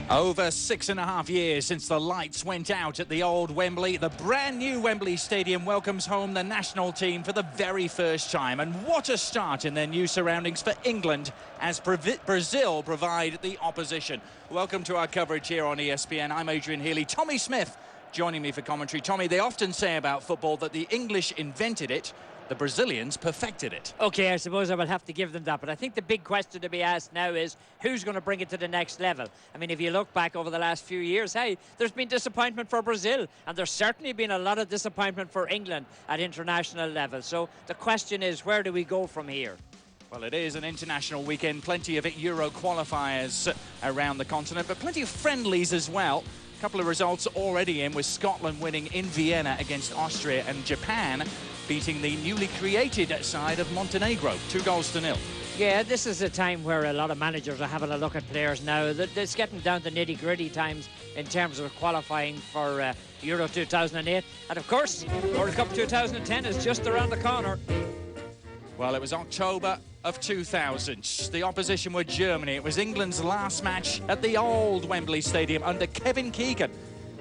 Over 6.5 years since the lights went out at the old Wembley, the brand new Wembley Stadium welcomes home the national team for the very first time. And what a start in their new surroundings for England as Brazil provide the opposition. Welcome to our coverage here on ESPN. I'm Adrian Healy. Tommy Smith joining me for commentary. Tommy, they often say about football that the English invented it, the Brazilians perfected it. Okay, I suppose I will have to give them that, but I think the big question to be asked now is who's going to bring it to the next level? I mean, if you look back over the last few years, hey, there's been disappointment for Brazil, and there's certainly been a lot of disappointment for England at international level. So the question is, where do we go from here? Well, it is an international weekend, plenty of Euro qualifiers around the continent, but plenty of friendlies as well. A couple of results already in, with Scotland winning in Vienna against Austria and Japan beating the newly created side of Montenegro, 2-0. Yeah, this is a time where a lot of managers are having a look at players now. It's getting down to nitty-gritty times in terms of qualifying for Euro 2008. And of course, World Cup 2010 is just around the corner. Well, it was October of 2000. The opposition were Germany. It was England's last match at the old Wembley Stadium under Kevin Keegan.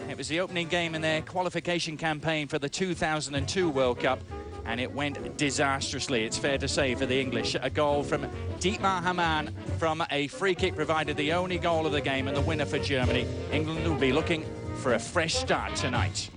It was the opening game in their qualification campaign for the 2002 World Cup, and it went disastrously, it's fair to say, for the English. A goal from Dietmar Hamann from a free kick provided the only goal of the game and the winner for Germany. England will be looking for a fresh start tonight.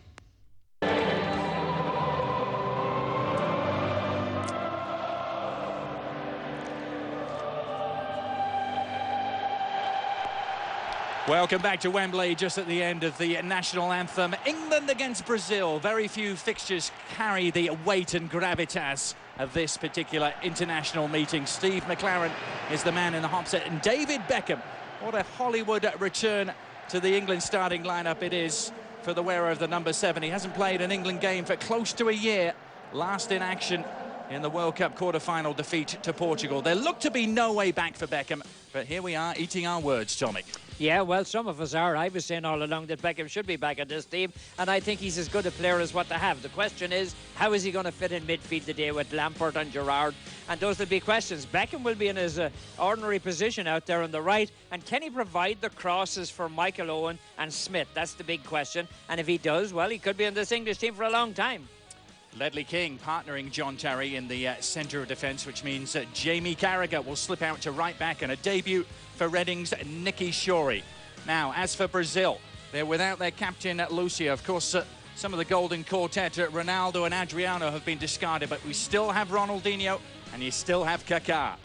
Welcome back to Wembley, just at the end of the national anthem. England against Brazil. Very few fixtures carry the weight and gravitas of this particular international meeting. Steve McLaren is the man in the hot set, and David Beckham. What a Hollywood return to the England starting lineup it is for the wearer of the number 7. He hasn't played an England game for close to a year. Last in action in the World Cup quarter-final defeat to Portugal. There looked to be no way back for Beckham, but here we are eating our words, Tommy. Yeah, well, some of us are. I was saying all along that Beckham should be back at this team, and I think he's as good a player as what they have. The question is, how is he going to fit in midfield today with Lampard and Gerrard? And those will be questions. Beckham will be in his ordinary position out there on the right, and can he provide the crosses for Michael Owen and Smith? That's the big question, and if he does, well, he could be in this English team for a long time. Ledley King partnering John Terry in the centre of defence, which means Jamie Carragher will slip out to right back, and a debut for Reading's Nicky Shorey. Now, as for Brazil, they're without their captain Lucia. Of course, some of the golden quartet, Ronaldo and Adriano, have been discarded, but we still have Ronaldinho and you still have Kaká.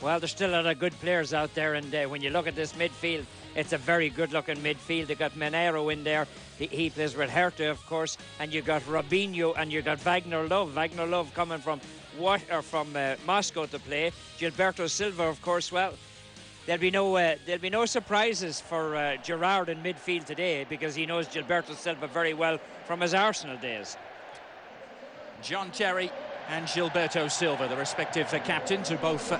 Well, there's still a lot of good players out there, and when you look at this midfield, it's a very good-looking midfield. They've got Mineiro in there. He plays with Hertha, of course, and you've got Robinho and you've got Wagner Love. Wagner Love coming from Moscow to play. Gilberto Silva, of course. Well, there'll be no surprises for Gerrard in midfield today, because he knows Gilberto Silva very well from his Arsenal days. John Terry and Gilberto Silva, the respective captains, who both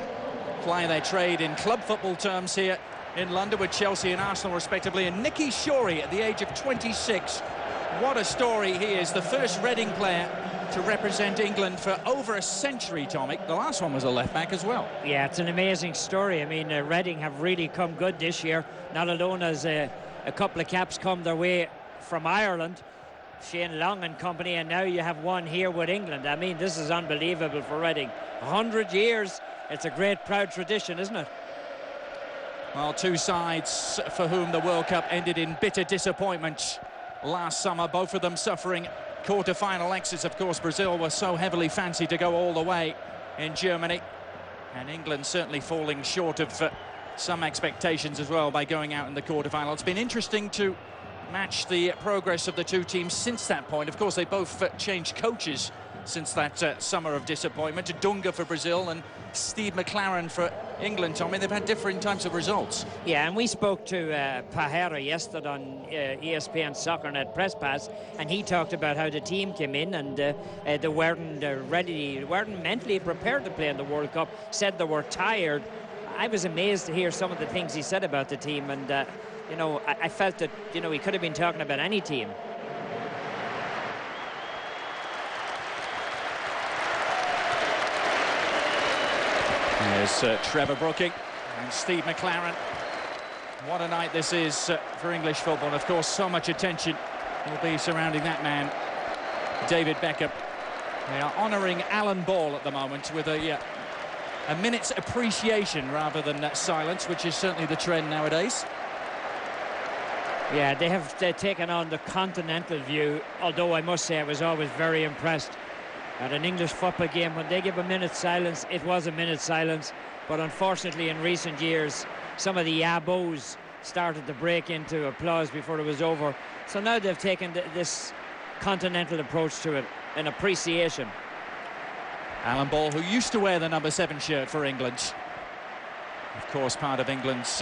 ply their trade in club football terms here in London with Chelsea and Arsenal respectively. And Nicky Shorey at the age of 26. What a story he is. The first Reading player to represent England for over a century, Tommy. The last one was a left-back as well. Yeah, it's an amazing story. I mean, Reading have really come good this year. Not alone has a couple of caps come their way from Ireland, Shane Long and company, and now you have one here with England. I mean, this is unbelievable for Reading. 100 years. It's a great, proud tradition, isn't it? Well, two sides for whom the World Cup ended in bitter disappointment last summer, both of them suffering quarter-final exits. Of course, Brazil were so heavily fancied to go all the way in Germany, and England certainly falling short of some expectations as well by going out in the quarter-final. It's been interesting to match the progress of the two teams since that point. Of course, they both changed coaches since that summer of disappointment. Dunga for Brazil and Steve McLaren for England, Tommy. They've had different types of results. Yeah, and we spoke to Pajera yesterday on ESPN SoccerNet Press Pass, and he talked about how the team came in and they weren't ready, weren't mentally prepared to play in the World Cup, said they were tired. I was amazed to hear some of the things he said about the team, and you know, I felt that, you know, he could have been talking about any team. There's Trevor Brooking and Steve McLaren. What a night this is for English football. And of course, so much attention will be surrounding that man, David Beckham. They are honouring Alan Ball at the moment with a minute's appreciation rather than silence, which is certainly the trend nowadays. Yeah, they have taken on the continental view, although I must say I was always very impressed at an English football game. When they give a minute's silence, it was a minute's silence. But unfortunately, in recent years, some of the yabos started to break into applause before it was over. So now they've taken this continental approach to it, an appreciation. Alan Ball, who used to wear the number 7 shirt for England. Of course, part of England's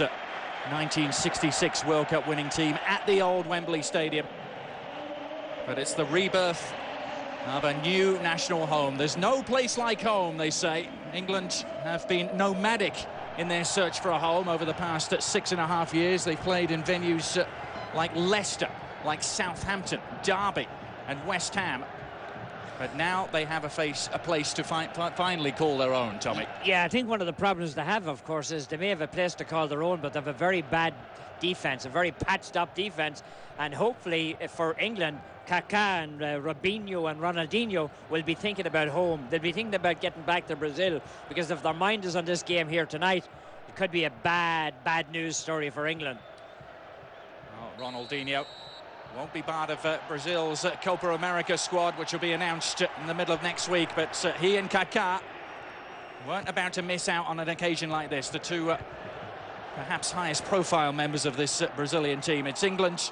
1966 World Cup winning team at the old Wembley Stadium. But it's the rebirth of a new national home. There's no place like home, they say. England have been nomadic in their search for a home over the past 6.5 years. They've played in venues like Leicester, like Southampton, Derby and West Ham. But now they have a place to finally call their own, Tommy. Yeah, I think one of the problems they have, of course, is they may have a place to call their own, but they have a very bad defence, a very patched-up defence. And hopefully, for England, Kaká and Robinho and Ronaldinho will be thinking about home. They'll be thinking about getting back to Brazil, because if their mind is on this game here tonight, it could be a bad news story for England. Oh, Ronaldinho won't be part of Brazil's Copa America squad, which will be announced in the middle of next week. But he and Kaká weren't about to miss out on an occasion like this. The two perhaps highest profile members of this Brazilian team. It's England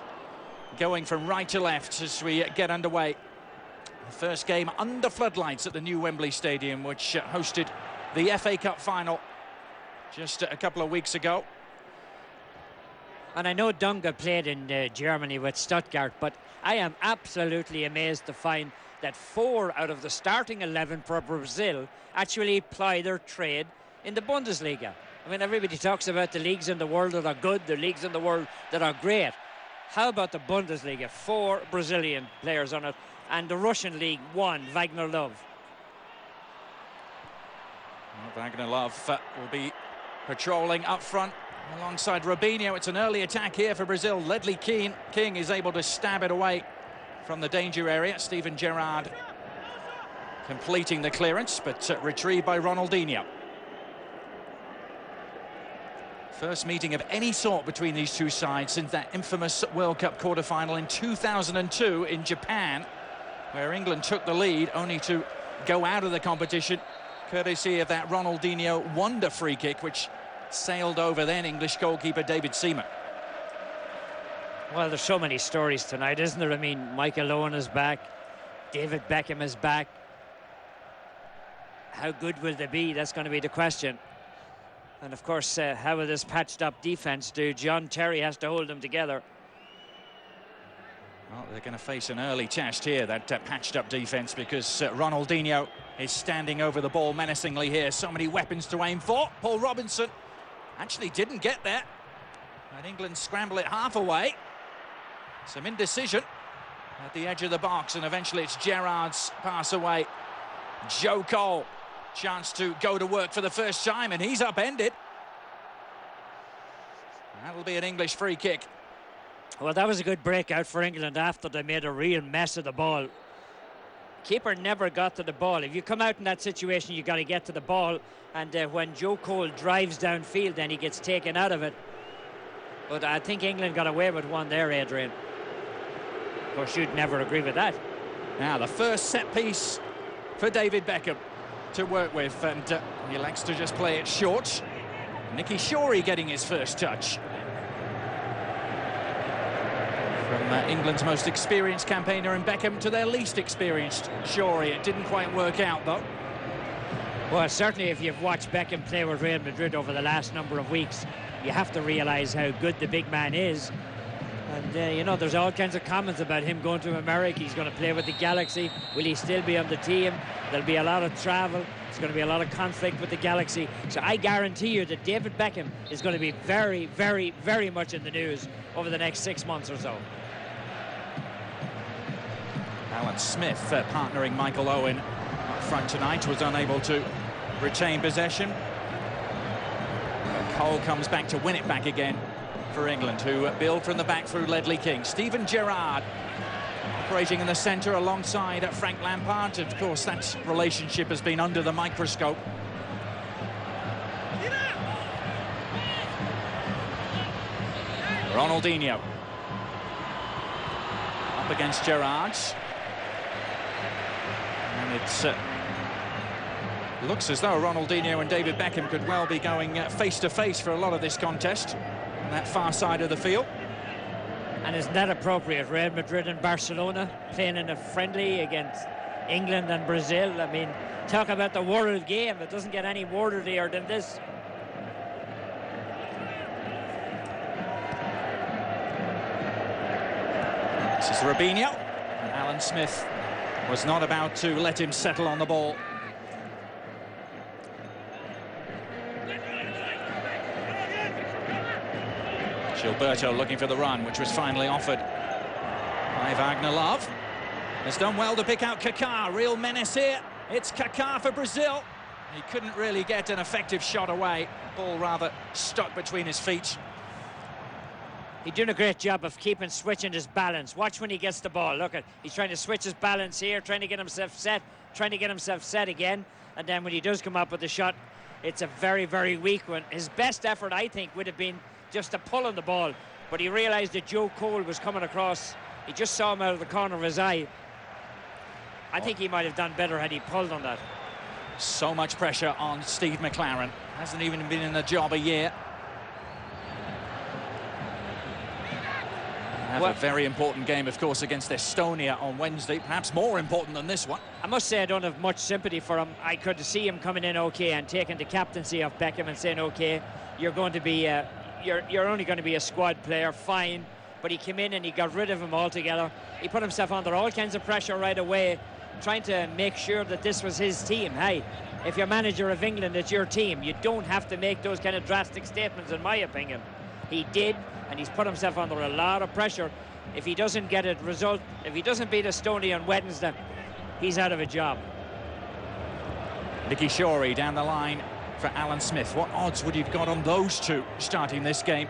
going from right to left as we get underway. The first game under floodlights at the new Wembley Stadium, which hosted the FA Cup final just a couple of weeks ago. And I know Dunga played in Germany with Stuttgart, but I am absolutely amazed to find that 4 out of the starting 11 for Brazil actually ply their trade in the Bundesliga. I mean, everybody talks about the leagues in the world that are good, the leagues in the world that are great. How about the Bundesliga? 4 Brazilian players on it. And the Russian league, 1, Wagner Love. Well, Wagner Love will be patrolling up front alongside Robinho. It's an early attack here for Brazil. Ledley King is able to stab it away from the danger area. Steven Gerrard completing the clearance, but retrieved by Ronaldinho. First meeting of any sort between these two sides since that infamous World Cup quarter-final in 2002 in Japan, where England took the lead, only to go out of the competition courtesy of that Ronaldinho wonder free kick, which sailed over then English goalkeeper David Seaman. Well, there's so many stories tonight, isn't there? I mean, Michael Owen is back, David Beckham is back. How good will they be? That's going to be the question. And of course, how will this patched up defence do? John Terry has to hold them together. Well, they're going to face an early test here, that patched up defence, because Ronaldinho is standing over the ball menacingly here. So many weapons to aim for. Paul Robinson actually didn't get there, and England scramble it half away. Some indecision at the edge of the box, and eventually it's Gerrard's pass away. Joe Cole, chance to go to work for the first time, and he's upended. That'll be an English free kick. Well, that was a good breakout for England after they made a real mess of the ball. Keeper never got to the ball. If you come out in that situation, you got to get to the ball. And when Joe Cole drives downfield, then he gets taken out of it. But I think England got away with one there, Adrian. Of course, you'd never agree with that. Now, the first set piece for David Beckham to work with, and he elects to just play it short. Nicky Shorey getting his first touch. From England's most experienced campaigner in Beckham to their least experienced Shorey. It didn't quite work out, though. Well, certainly if you've watched Beckham play with Real Madrid over the last number of weeks, you have to realise how good the big man is. And, you know, there's all kinds of comments about him going to America. He's going to play with the Galaxy. Will he still be on the team? There'll be a lot of travel. There's going to be a lot of conflict with the Galaxy. So I guarantee you that David Beckham is going to be very, very, very much in the news over the next 6 months or so. Alan Smith, partnering Michael Owen up front tonight, was unable to retain possession. But Cole comes back to win it back again. for England, who build from the back through Ledley King. Steven Gerrard operating in the centre alongside Frank Lampard. Of course, that relationship has been under the microscope. Ronaldinho up against Gerrard, and it looks as though Ronaldinho and David Beckham could well be going face to face for a lot of this contest on that far side of the field. And isn't that appropriate? Real Madrid and Barcelona playing in a friendly against England and Brazil. I mean, talk about the world game. It doesn't get any worldlier than this. This is Robinho, and Alan Smith was not about to let him settle on the ball. Gilberto looking for the run, which was finally offered by Wagner Love. Has done well to pick out Kaká. Real menace here. It's Kaká for Brazil. He couldn't really get an effective shot away. Ball rather stuck between his feet. He's doing a great job of switching his balance. Watch when he gets the ball. Look, he's trying to switch his balance here, trying to get himself set again. And then when he does come up with the shot, it's a very, very weak one. His best effort, I think, would have been just to pull on the ball. But he realised that Joe Cole was coming across. He just saw him out of the corner of his eye. I think he might have done better had he pulled on that. So much pressure on Steve McLaren. Hasn't even been in the job a year. Have a very important game, of course, against Estonia on Wednesday. Perhaps more important than this one. I must say I don't have much sympathy for him. I could see him coming in okay and taking the captaincy of Beckham and saying, okay, you're going to be, you're only going to be a squad player, fine. But he came in and he got rid of him altogether. He put himself under all kinds of pressure right away, trying to make sure that this was his team. Hey, if you're manager of England, it's your team. You don't have to make those kind of drastic statements, in my opinion. He did, and he's put himself under a lot of pressure. If he doesn't get a result, if he doesn't beat Estonia on Wednesday, he's out of a job. Nicky Shorey down the line for Alan Smith. What odds would you've got on those two starting this game?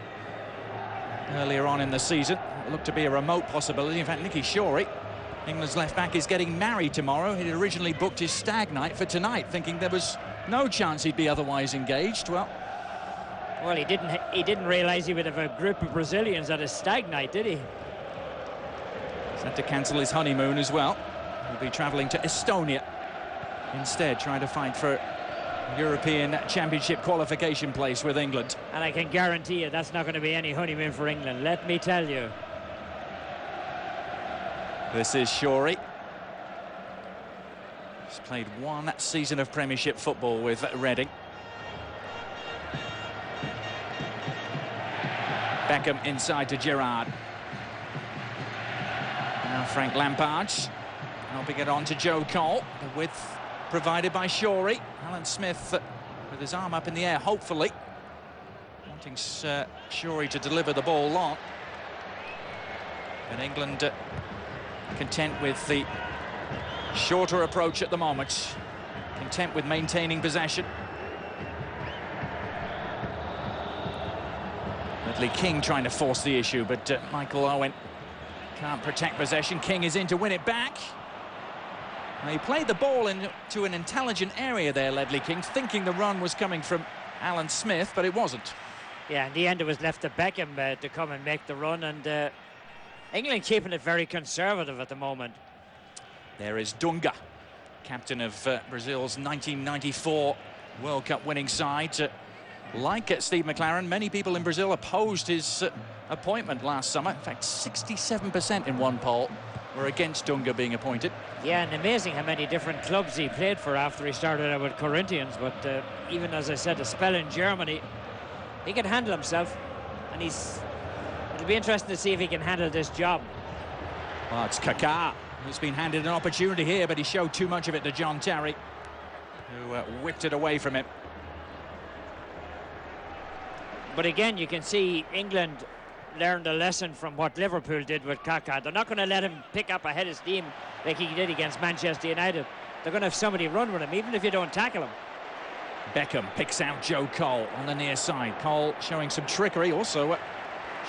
Earlier on in the season, it looked to be a remote possibility. In fact, Nicky Shorey, England's left back, is getting married tomorrow. He'd originally booked his stag night for tonight, thinking there was no chance he'd be otherwise engaged. Well, he didn't realise he would have a group of Brazilians at his stag night, did he? He's had to cancel his honeymoon as well. He'll be travelling to Estonia instead, trying to fight for European Championship qualification place with England. And I can guarantee you that's not going to be any honeymoon for England, let me tell you. This is Shorey. He's played one season of Premiership football with Reading. Beckham inside to Gerrard. Now Frank Lampard helping it on to Joe Cole. The width provided by Shorey. Alan Smith with his arm up in the air, hopefully wanting Shorey to deliver the ball long. But England content with the shorter approach at the moment, content with maintaining possession. Ledley King trying to force the issue, but Michael Owen can't protect possession. King is in to win it back. Now, he played the ball into an intelligent area there, Ledley King, thinking the run was coming from Alan Smith, but it wasn't. Yeah, in the end it was left to Beckham to come and make the run, and England keeping it very conservative at the moment. There is Dunga, captain of Brazil's 1994 World Cup winning side. Like Steve McLaren, many people in Brazil opposed his appointment last summer. In fact, 67% in one poll were against Dunga being appointed. Yeah, and amazing how many different clubs he played for after he started out with Corinthians. But even, as I said, a spell in Germany, he can handle himself. And it'll be interesting to see if he can handle this job. Well, it's Kaká who's been handed an opportunity here, but he showed too much of it to John Terry, who whipped it away from him. But again, you can see England learned a lesson from what Liverpool did with Kaká. They're not going to let him pick up a head of steam like he did against Manchester United. They're going to have somebody run with him, even if you don't tackle him. Beckham picks out Joe Cole on the near side. Cole showing some trickery, also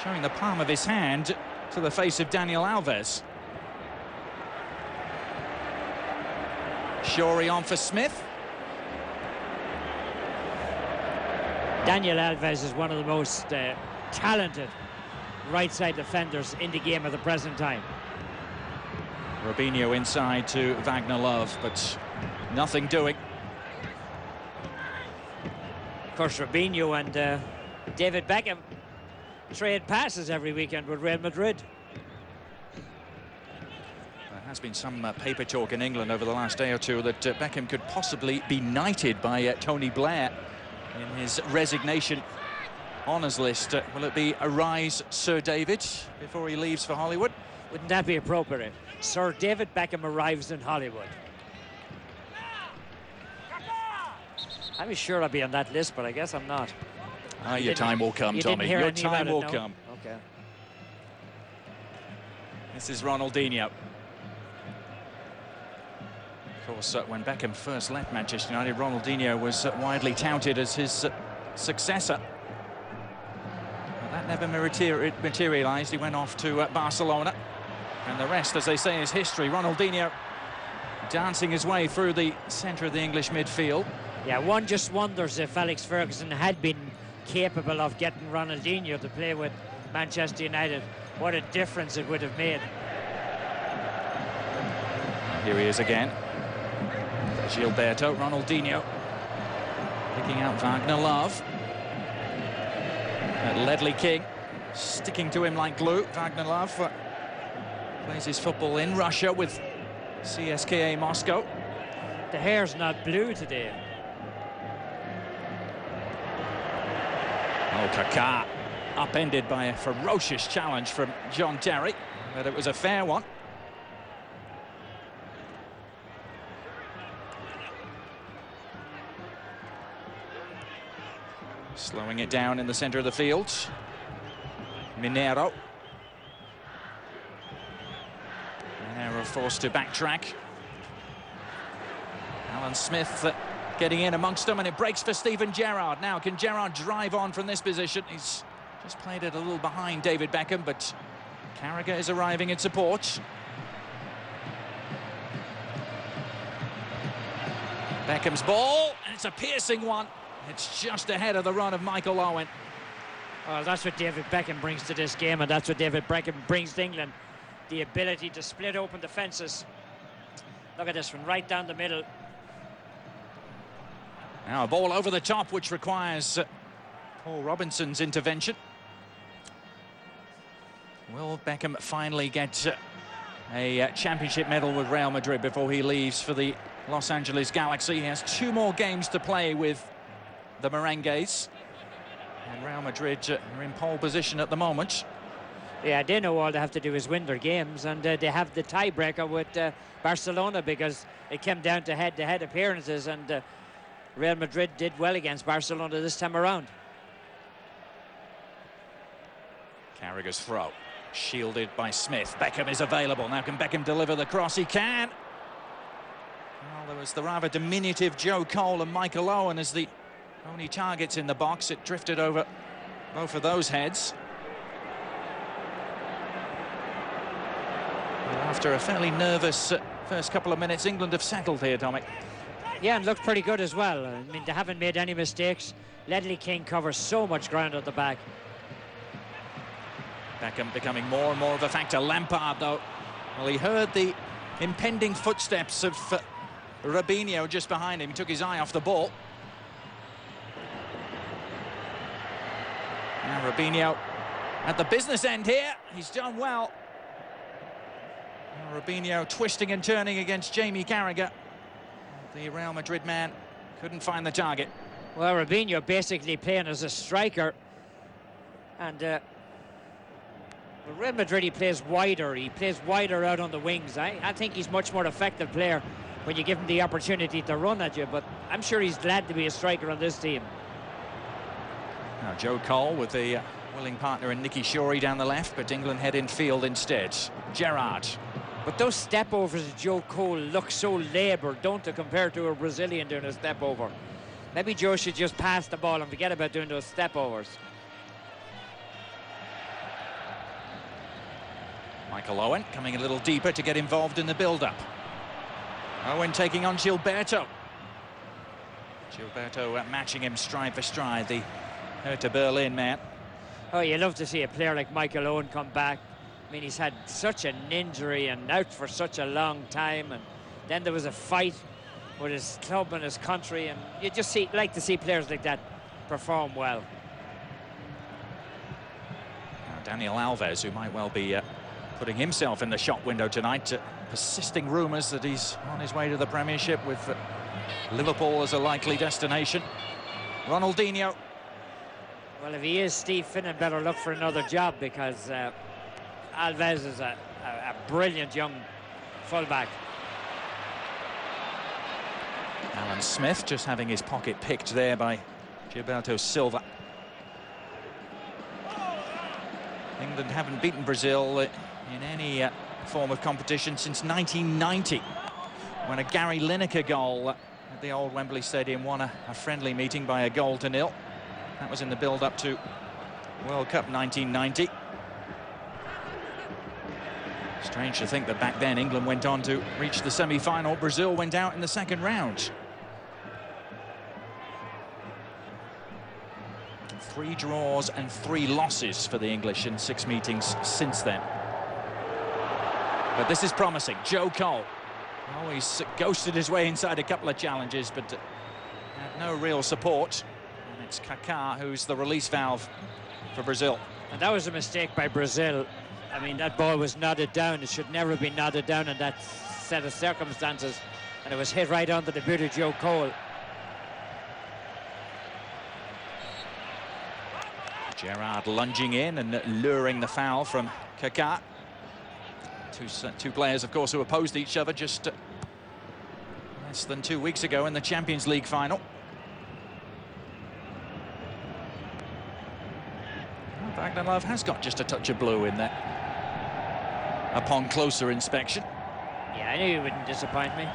showing the palm of his hand to the face of Daniel Alves. Shorey on for Smith. Daniel Alves is one of the most talented right side defenders in the game at the present time. Robinho inside to Wagner Love, but nothing doing. Of course, Robinho and David Beckham trade passes every weekend with Real Madrid. There has been some paper talk in England over the last day or two that Beckham could possibly be knighted by Tony Blair in his resignation honours list. Will it be a rise, Sir David, before he leaves for Hollywood? Wouldn't that be appropriate? Sir David Beckham arrives in Hollywood. I was sure I'd be on that list, but I guess I'm not. Your time will come, Tommy. Your time will come. Okay. This is Ronaldinho. Of course, when Beckham first left Manchester United, Ronaldinho was widely touted as his successor. Well, that never materialised. He went off to Barcelona. And the rest, as they say, is history. Ronaldinho dancing his way through the centre of the English midfield. Yeah, one just wonders if Alex Ferguson had been capable of getting Ronaldinho to play with Manchester United. What a difference it would have made. Here he is again. Gilberto, Ronaldinho. Picking out Wagner Love. Ledley King sticking to him like glue. Wagner Love plays his football in Russia with CSKA Moscow. The hair's not blue today. Oh, Kaká upended by a ferocious challenge from John Terry, but it was a fair one. Slowing it down in the centre of the field. Minero forced to backtrack. Alan Smith getting in amongst them, and it breaks for Steven Gerrard. Now, can Gerrard drive on from this position? He's just played it a little behind David Beckham, but Carragher is arriving in support. Beckham's ball, and it's a piercing one. It's just ahead of the run of Michael Owen. Well, that's what David Beckham brings to this game, and that's what David Beckham brings to England. The ability to split open defences. Look at this one, right down the middle. Now a ball over the top, which requires Paul Robinson's intervention. Will Beckham finally get a championship medal with Real Madrid before he leaves for the Los Angeles Galaxy? He has 2 more games to play with the Merengues. And Real Madrid are in pole position at the moment. Yeah, they know all they have to do is win their games, and they have the tiebreaker with Barcelona, because it came down to head-to-head appearances, and Real Madrid did well against Barcelona this time around. Carragher's throw, shielded by Smith. Beckham is available. Now can Beckham deliver the cross? He can. Well, there was the rather diminutive Joe Cole and Michael Owen as the only targets in the box. It drifted over both of those heads. After a fairly nervous first couple of minutes, England have settled here, Tommy. Yeah, and looked pretty good as well. I mean, they haven't made any mistakes. Ledley King covers so much ground at the back. Beckham becoming more and more of a factor. Lampard, though, well, he heard the impending footsteps of Robinho just behind him. He took his eye off the ball. Now Robinho at the business end here. He's done well. Robinho twisting and turning against Jamie Carragher. The Real Madrid man couldn't find the target. Well, Robinho basically playing as a striker, and Real Madrid, he plays wider. He plays wider out on the wings. I think he's much more effective player when you give him the opportunity to run at you, but I'm sure he's glad to be a striker on this team. Now Joe Cole with the willing partner in Nicky Shorey down the left, but England head in field instead. Gerrard. But those step overs of Joe Cole look so laboured, don't they, compared to a Brazilian doing a step over? Maybe Joe should just pass the ball and forget about doing those step overs. Michael Owen coming a little deeper to get involved in the build-up. Owen taking on Gilberto. Gilberto matching him stride for stride, the Hertha Berlin man. Oh, you love to see a player like Michael Owen come back. I mean, he's had such an injury and out for such a long time, and then there was a fight with his club and his country, and you just like to see players like that perform well. Now, Daniel Alves, who might well be putting himself in the shop window tonight. Persisting rumours that he's on his way to the Premiership, with Liverpool as a likely destination. Ronaldinho. Well, if he is, Steve Finnan better look for another job, because Alves is a brilliant young fullback. Alan Smith just having his pocket picked there by Gilberto Silva. England haven't beaten Brazil in any form of competition since 1990, when a Gary Lineker goal at the old Wembley Stadium won a friendly meeting by 1-0. That was in the build-up to World Cup 1990. Strange to think that back then England went on to reach the semi-final. Brazil went out in the second round. 3 draws and 3 losses for the English in 6 meetings since then. But this is promising. Joe Cole. Oh, he's ghosted his way inside a couple of challenges, but had no real support. And it's Kaká who's the release valve for Brazil. And that was a mistake by Brazil. I mean, that ball was nodded down. It should never have been nodded down in that set of circumstances. And it was hit right onto the boot of Joe Cole. Gerrard lunging in and luring the foul from Kaká. Two players, of course, who opposed each other just less than 2 weeks ago in the Champions League final. Wagner Love has got just a touch of blue in there upon closer inspection. Yeah, I knew you wouldn't disappoint me.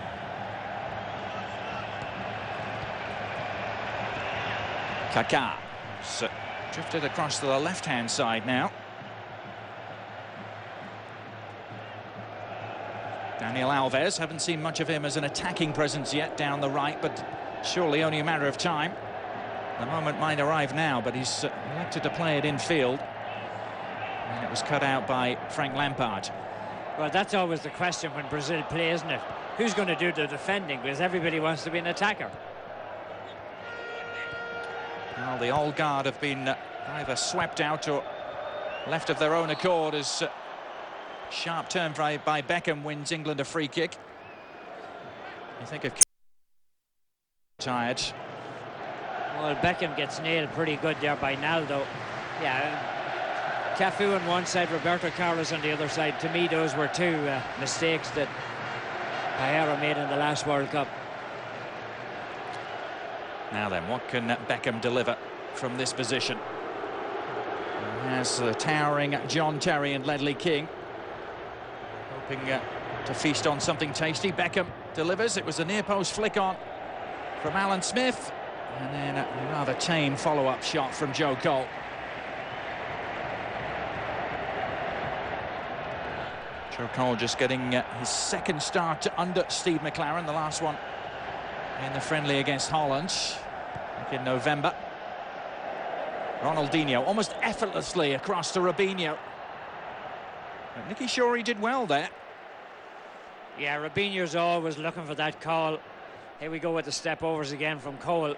Kaká drifted across to the left-hand side now. Daniel Alves, haven't seen much of him as an attacking presence yet down the right, but surely only a matter of time. The moment might arrive now, but he's elected to play it in field. And it was cut out by Frank Lampard. Well, that's always the question when Brazil play, isn't it? Who's going to do the defending? Because everybody wants to be an attacker. Well, the old guard have been either swept out or left of their own accord as sharp turn by Beckham wins England a free kick. You think of tired. Well, Beckham gets nailed pretty good there by Naldo. Yeah, Cafu on one side, Roberto Carlos on the other side. To me, those were 2 mistakes that Paera made in the last World Cup. Now then, what can Beckham deliver from this position? He has the towering John Terry and Ledley King, hoping to feast on something tasty. Beckham delivers. It was a near-post flick on from Alan Smith, and then a rather tame follow-up shot from Joe Cole. Joe Cole just getting his second start under Steve McLaren, the last one in the friendly against Holland back in November. Ronaldinho almost effortlessly across to Robinho. But Nicky Shorey did well there. Yeah, Robinho's always looking for that call. Here we go with the step overs again from Cole.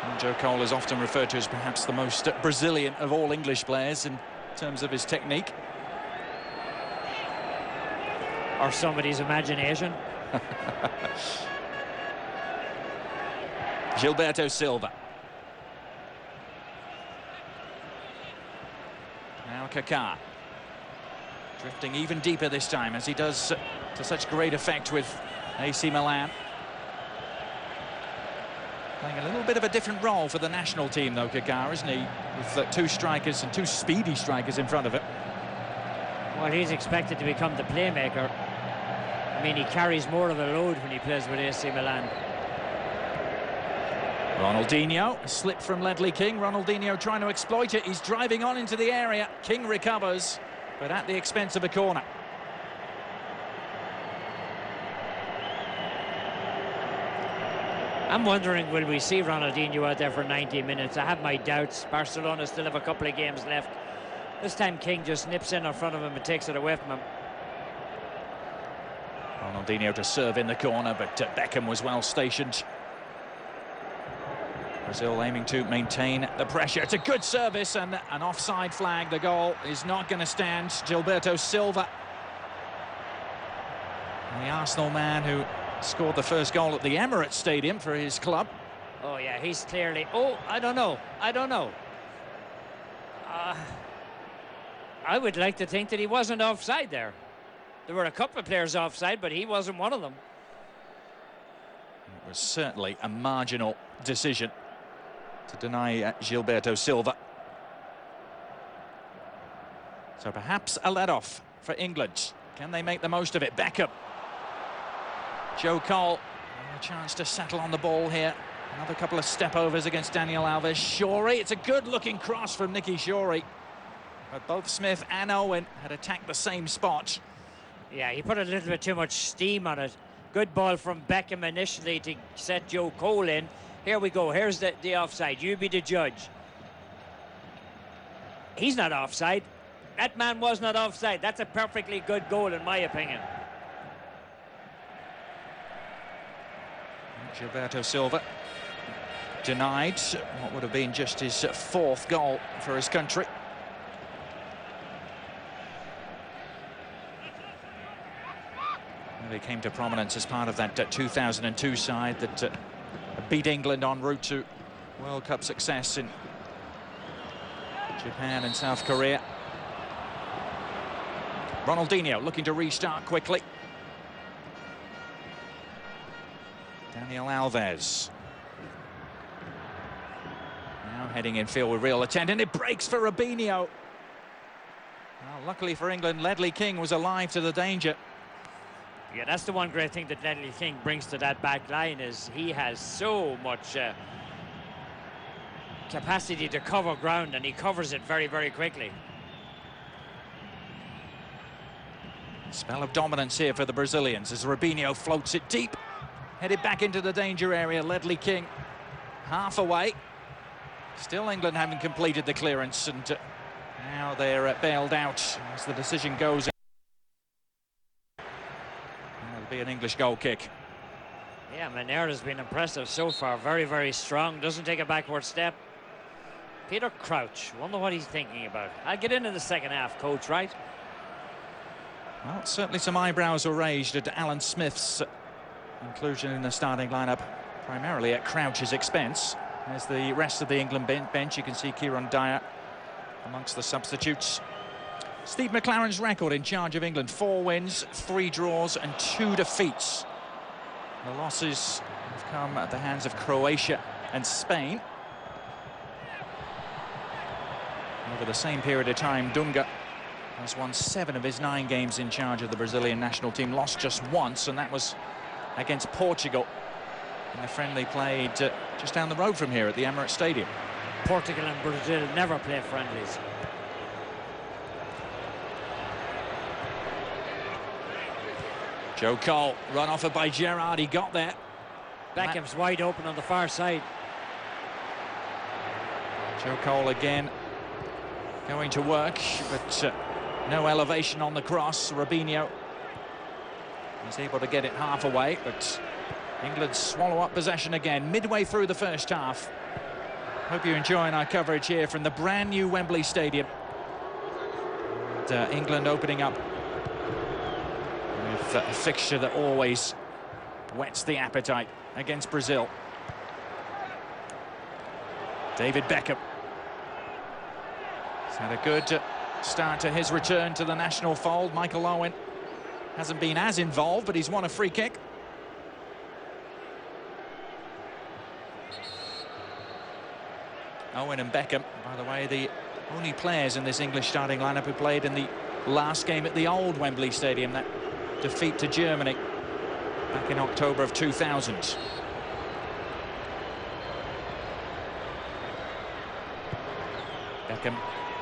And Joe Cole is often referred to as perhaps the most Brazilian of all English players in terms of his technique. Or somebody's imagination. Gilberto Silva. Now Kaká. Drifting even deeper this time, as he does to such great effect with AC Milan. Playing a little bit of a different role for the national team, though, Kaká, isn't he? With 2 strikers and 2 speedy strikers in front of it. Well, he's expected to become the playmaker. I mean, he carries more of a load when he plays with AC Milan. Ronaldinho, a slip from Ledley King. Ronaldinho trying to exploit it. He's driving on into the area. King recovers, but at the expense of a corner. I'm wondering, will we see Ronaldinho out there for 90 minutes? I have my doubts. Barcelona still have a couple of games left. This time King just nips in front of him and takes it away from him. Ronaldinho to serve in the corner, but Beckham was well stationed. Brazil aiming to maintain the pressure. It's a good service and an offside flag. The goal is not going to stand. Gilberto Silva, the Arsenal man who scored the first goal at the Emirates Stadium for his club. Oh yeah, he's clearly... Oh, I don't know. I would like to think that he wasn't offside there. There were a couple of players offside, but he wasn't one of them. It was certainly a marginal decision to deny Gilberto Silva. So perhaps a let-off for England. Can they make the most of it? Beckham. Joe Cole, a chance to settle on the ball here. Another couple of step-overs against Daniel Alves. Shorey, it's a good-looking cross from Nicky Shorey. But both Smith and Owen had attacked the same spot. Yeah, he put a little bit too much steam on it. Good ball from Beckham initially to set Joe Cole in. Here we go, here's the offside. You be the judge. He's not offside. That man was not offside. That's a perfectly good goal in my opinion. Gilberto Silva denied what would have been just his fourth goal for his country. They came to prominence as part of that 2002 side that beat England en route to World Cup success in Japan and South Korea. Ronaldinho looking to restart quickly. Daniel Alves. Now heading in field with real intent, and it breaks for Robinho. Well, luckily for England, Ledley King was alive to the danger. Yeah, that's the one great thing that Ledley King brings to that back line, is he has so much capacity to cover ground, and he covers it very, very quickly. Spell of dominance here for the Brazilians as Robinho floats it deep. Headed back into the danger area. Ledley King half away. Still England haven't completed the clearance, and now they're bailed out as the decision goes. It'll be an English goal kick. Yeah, Manera's been impressive so far. Very, very strong. Doesn't take a backward step. Peter Crouch. Wonder what he's thinking about. I'll get into the second half, coach, right? Well, certainly some eyebrows were raised at Alan Smith's inclusion in the starting lineup, primarily at Crouch's expense. As the rest of the England bench, you can see Kieran Dyer amongst the substitutes. Steve McLaren's record in charge of England: 4 wins, 3 draws and 2 defeats. The losses have come at the hands of Croatia and Spain. Over the same period of time, Dunga has won 7 of his 9 games in charge of the Brazilian national team, lost just once, and that was against Portugal in the friendly played just down the road from here at the Emirates Stadium. Portugal and Brazil never play friendlies. Joe Cole, run off it by Gerrard, he got there. Beckham's wide open on the far side. Joe Cole again going to work, but no elevation on the cross. Robinho is able to get it half away, but England swallow up possession again midway through the first half. Hope you're enjoying our coverage here from the brand new Wembley Stadium. And, England opening up with a fixture that always whets the appetite against Brazil. David Beckham has had a good start to his return to the national fold. Michael Owen hasn't been as involved, but he's won a free kick. Owen and Beckham, by the way, the only players in this English starting lineup who played in the last game at the old Wembley Stadium, that defeat to Germany back in October of 2000. Beckham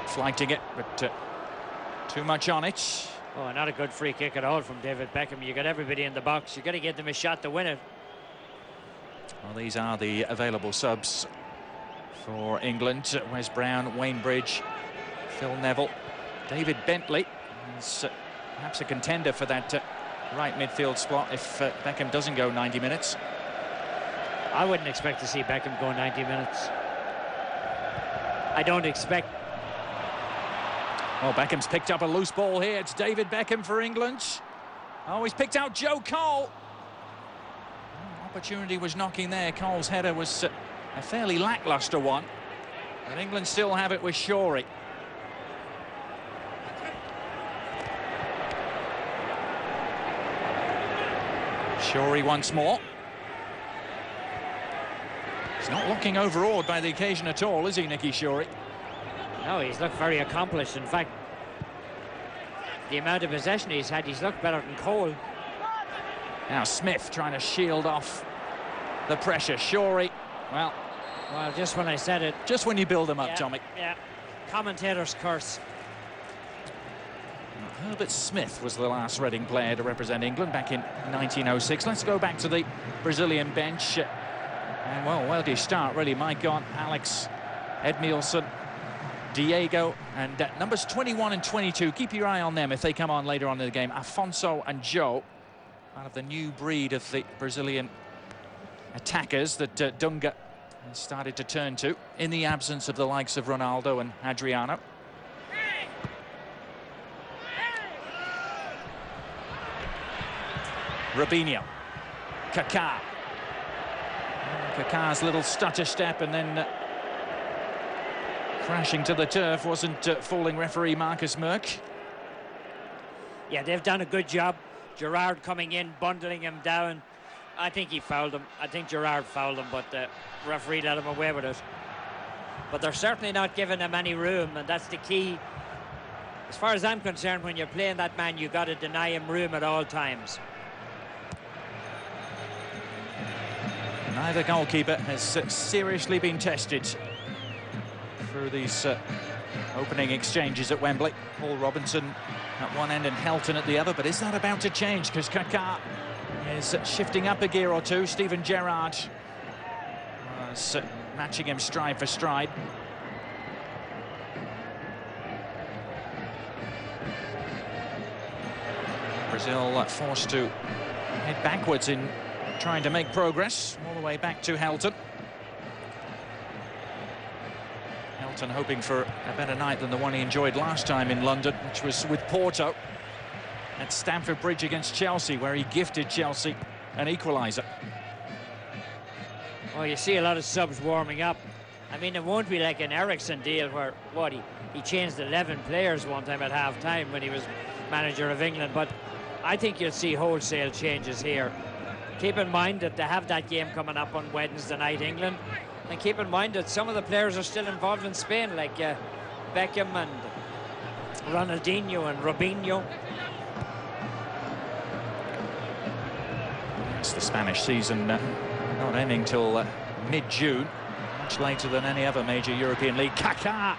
flighting it, but too much on it. Oh, not a good free kick at all from David Beckham. You got everybody in the box. You got to give them a shot to win it. Well, these are the available subs for England. Wes Brown, Wayne Bridge, Phil Neville, David Bentley is perhaps a contender for that right midfield spot if Beckham doesn't go 90 minutes. I wouldn't expect to see Beckham go 90 minutes. I don't expect. Well, Beckham's picked up a loose ball here. It's David Beckham for England. Oh, he's picked out Joe Cole. Opportunity was knocking there. Cole's header was a fairly lacklustre one. But England still have it with Shorey. Shorey once more. He's not looking overawed by the occasion at all, is he, Nicky Shorey? No, he's looked very accomplished. In fact, the amount of possession he's had, he's looked better than Cole. Now Smith trying to shield off the pressure. Shorey, well, just when I said it. Just when you build them up, yeah, Tommy. Yeah, commentator's curse. Herbert Smith was the last Reading player to represent England back in 1906. Let's go back to the Brazilian bench. And, well, where do you start, really? Mike Gaunt, Alex, Edmilson, Diego, and numbers 21 and 22. Keep your eye on them if they come on later on in the game. Afonso and Joe, part of the new breed of the Brazilian attackers that Dunga has started to turn to in the absence of the likes of Ronaldo and Adriano. Robinho, Kaká. Kaká's little stutter step and then crashing to the turf wasn't fooling referee Marcus Merck. Yeah, they've done a good job. Gerrard coming in, bundling him down. I think he fouled him. I think Gerrard fouled him, but the referee let him away with it. But they're certainly not giving him any room, and that's the key. As far as I'm concerned, when you're playing that man, you've got to deny him room at all times. Neither goalkeeper has seriously been tested through these opening exchanges at Wembley. Paul Robinson at one end and Helton at the other, but is that about to change? Because Kaká is shifting up a gear or two. Steven Gerrard was matching him stride for stride. Brazil forced to head backwards in trying to make progress all the way back to Helton. Helton hoping for a better night than the one he enjoyed last time in London, which was with Porto at Stamford Bridge against Chelsea, where he gifted Chelsea an equaliser. Oh, you see a lot of subs warming up. I mean, it won't be like an Ericsson deal where, he changed 11 players one time at half-time when he was manager of England, but I think you'll see wholesale changes here. Keep in mind that they have that game coming up on Wednesday night, England. And keep in mind that some of the players are still involved in Spain, like Beckham and Ronaldinho and Robinho. It's the Spanish season not ending till mid-June, much later than any other major European league. Kaká!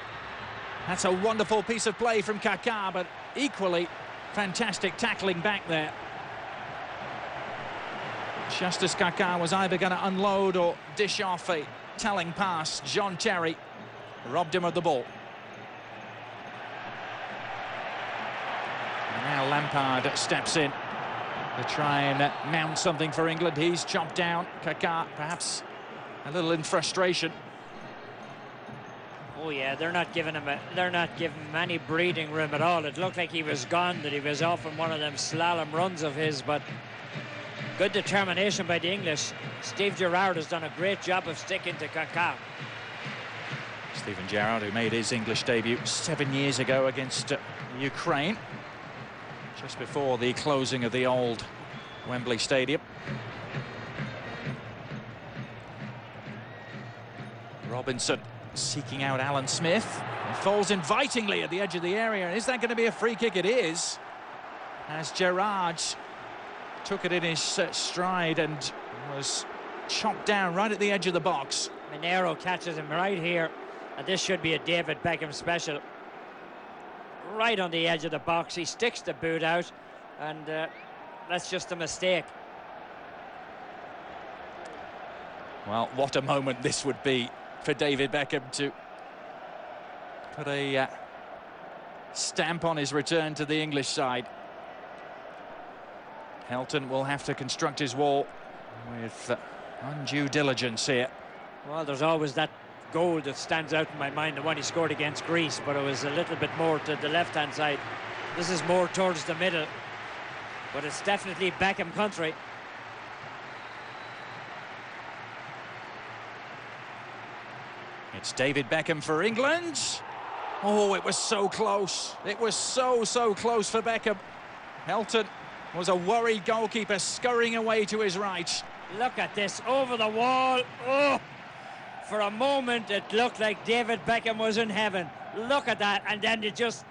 That's a wonderful piece of play from Kaká, but equally fantastic tackling back there. Just as Kaká was either going to unload or dish off a telling pass, John Terry robbed him of the ball. And now Lampard steps in to try and mount something for England. He's chopped down. Kaká perhaps a little in frustration. Oh yeah, they're not giving him any breathing room at all. It looked like he was gone, that he was off on one of them slalom runs of his, but good determination by the English. Steve Gerrard has done a great job of sticking to Kaká. Steven Gerrard, who made his English debut 7 years ago against Ukraine, just before the closing of the old Wembley Stadium. Robinson seeking out Alan Smith. He falls invitingly at the edge of the area. Is that going to be a free kick? It is, as Gerrard took it in his stride and was chopped down right at the edge of the box. Mineiro catches him right here And this should be a David Beckham special. Right on the edge of the box, he sticks the boot out, and that's just a mistake. Well, what a moment this would be for David Beckham to put a stamp on his return to the English side. Helton will have to construct his wall with undue diligence here. Well, there's always that goal that stands out in my mind, the one he scored against Greece, but it was a little bit more to the left-hand side. This is more towards the middle, but it's definitely Beckham country. It's David Beckham for England. Oh, it was so close. It was so close for Beckham. Helton was a worried goalkeeper, scurrying away to his right. Look at this, over the wall. Oh, for a moment it looked like David Beckham was in heaven. Look at that, and then it just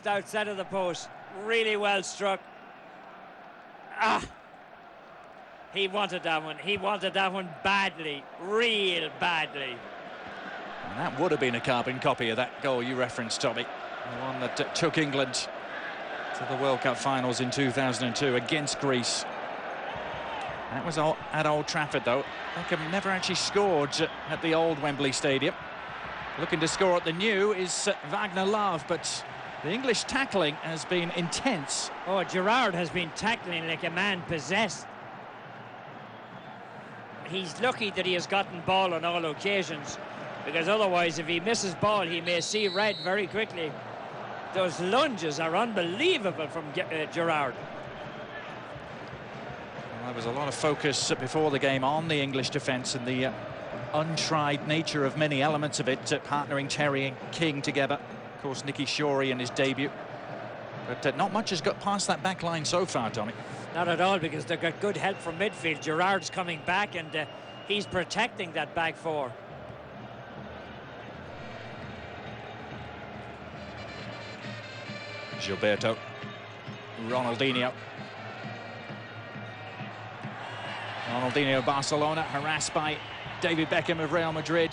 outside of the post. Really well struck. He wanted that one. He wanted that one badly, real badly. And that would have been a carbon copy of that goal you referenced, Tommy. The one that took England to the World Cup finals in 2002 against Greece. That was at Old Trafford, though. Beckham never actually scored at the old Wembley Stadium. Looking to score at the new is Wagner Love, but the English tackling has been intense. Oh, Gerrard has been tackling like a man possessed. He's lucky that he has gotten ball on all occasions, because otherwise, if he misses ball, he may see red very quickly. Those lunges are unbelievable from Gerrard. Well, there was a lot of focus before the game on the English defence and the untried nature of many elements of it, partnering Terry and King together. Of course, Nicky Shorey in his debut. But not much has got past that back line so far, Tommy. Not at all, because they've got good help from midfield. Gerrard's coming back, and he's protecting that back four. Gilberto, Ronaldinho. Ronaldinho, Barcelona, harassed by David Beckham of Real Madrid.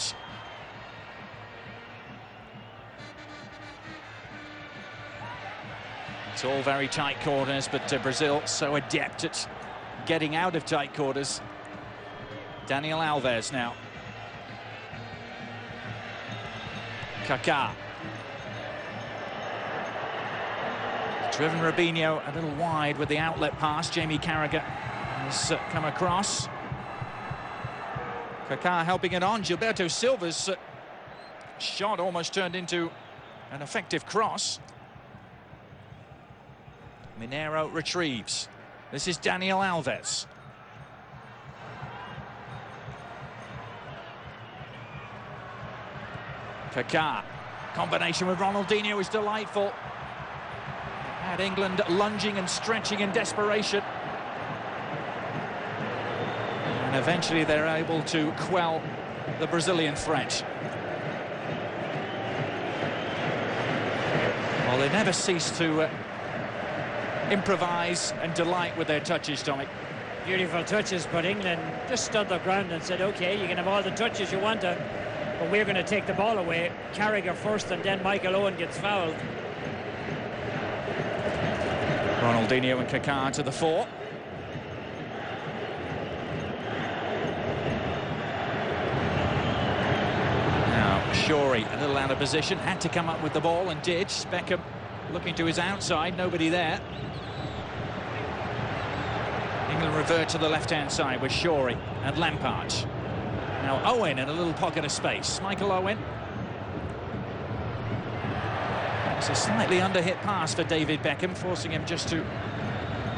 It's all very tight corners, but Brazil so adept at getting out of tight quarters. Daniel Alves now. Kaká. Driven Robinho a little wide with the outlet pass. Jamie Carragher has come across. Kaká helping it on. Gilberto Silva's shot almost turned into an effective cross. Mineiro retrieves. This is Daniel Alves. Kaká. Combination with Ronaldinho is delightful. Had England lunging and stretching in desperation. And eventually they're able to quell the Brazilian threat. Well, they never cease to improvise and delight with their touches, Tommy. Beautiful touches, but England just stood their ground and said, OK, you can have all the touches you want to, but we're going to take the ball away. Carragher first, and then Michael Owen gets fouled. Ronaldinho and Kaká to the fore. Now, Shorey a little out of position, had to come up with the ball and did. Beckham looking to his outside, nobody there. England revert to the left-hand side with Shorey and Lampard. Now Owen in a little pocket of space. Michael Owen. It's a slightly under-hit pass for David Beckham, forcing him just to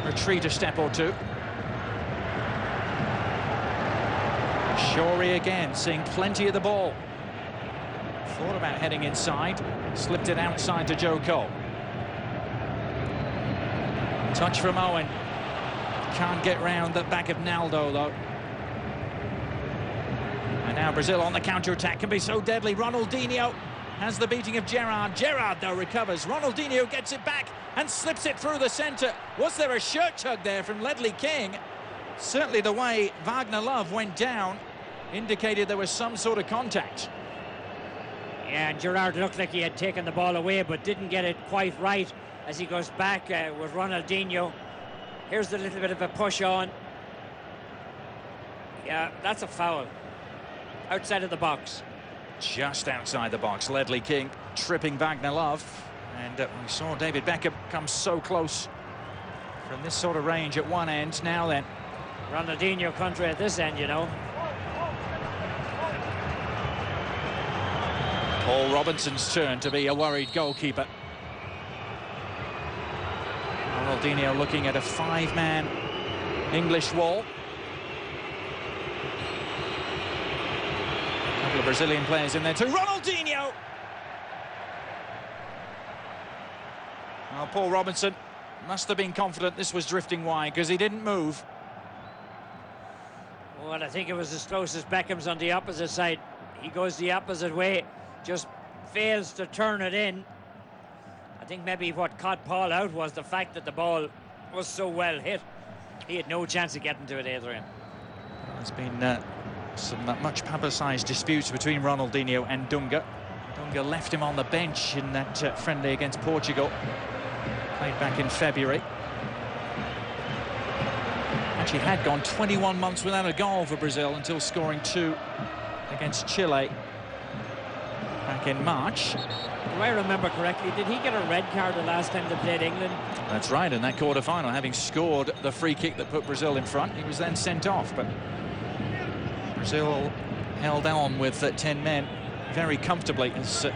retreat a step or two. Shorey again, seeing plenty of the ball. Thought about heading inside, slipped it outside to Joe Cole. Touch from Owen. Can't get round the back of Naldo, though. And now Brazil on the counter-attack can be so deadly. Ronaldinho has the beating of Gerrard. Gerrard, though, recovers. Ronaldinho gets it back and slips it through the centre. Was there a shirt tug there from Ledley King? Certainly the way Wagner Love went down indicated there was some sort of contact. Yeah, and Gerrard looked like he had taken the ball away, but didn't get it quite right as he goes back with Ronaldinho. Here's a little bit of a push on. Yeah, that's a foul. Outside of the box. Just outside the box. Ledley King tripping Wagner Love. And we saw David Beckham come so close from this sort of range at one end. Now then. Ronaldinho country at this end, you know. Paul Robinson's turn to be a worried goalkeeper. Ronaldinho looking at a five-man English wall. A couple of Brazilian players in there too. Ronaldinho! Well, Paul Robinson must have been confident this was drifting wide because he didn't move. Well, I think it was as close as Beckham's on the opposite side. He goes the opposite way, just fails to turn it in. I think maybe what caught Paul out was the fact that the ball was so well hit. He had no chance of getting to it, Adrian. There's been some much publicised disputes between Ronaldinho and Dunga. Dunga left him on the bench in that friendly against Portugal, played back in February. Actually had gone 21 months without a goal for Brazil until scoring 2 against Chile back in March. Do I remember correctly, did he get a red card the last time they played England? That's right, in that quarter-final, having scored the free kick that put Brazil in front. He was then sent off, but Brazil held on with 10 men very comfortably as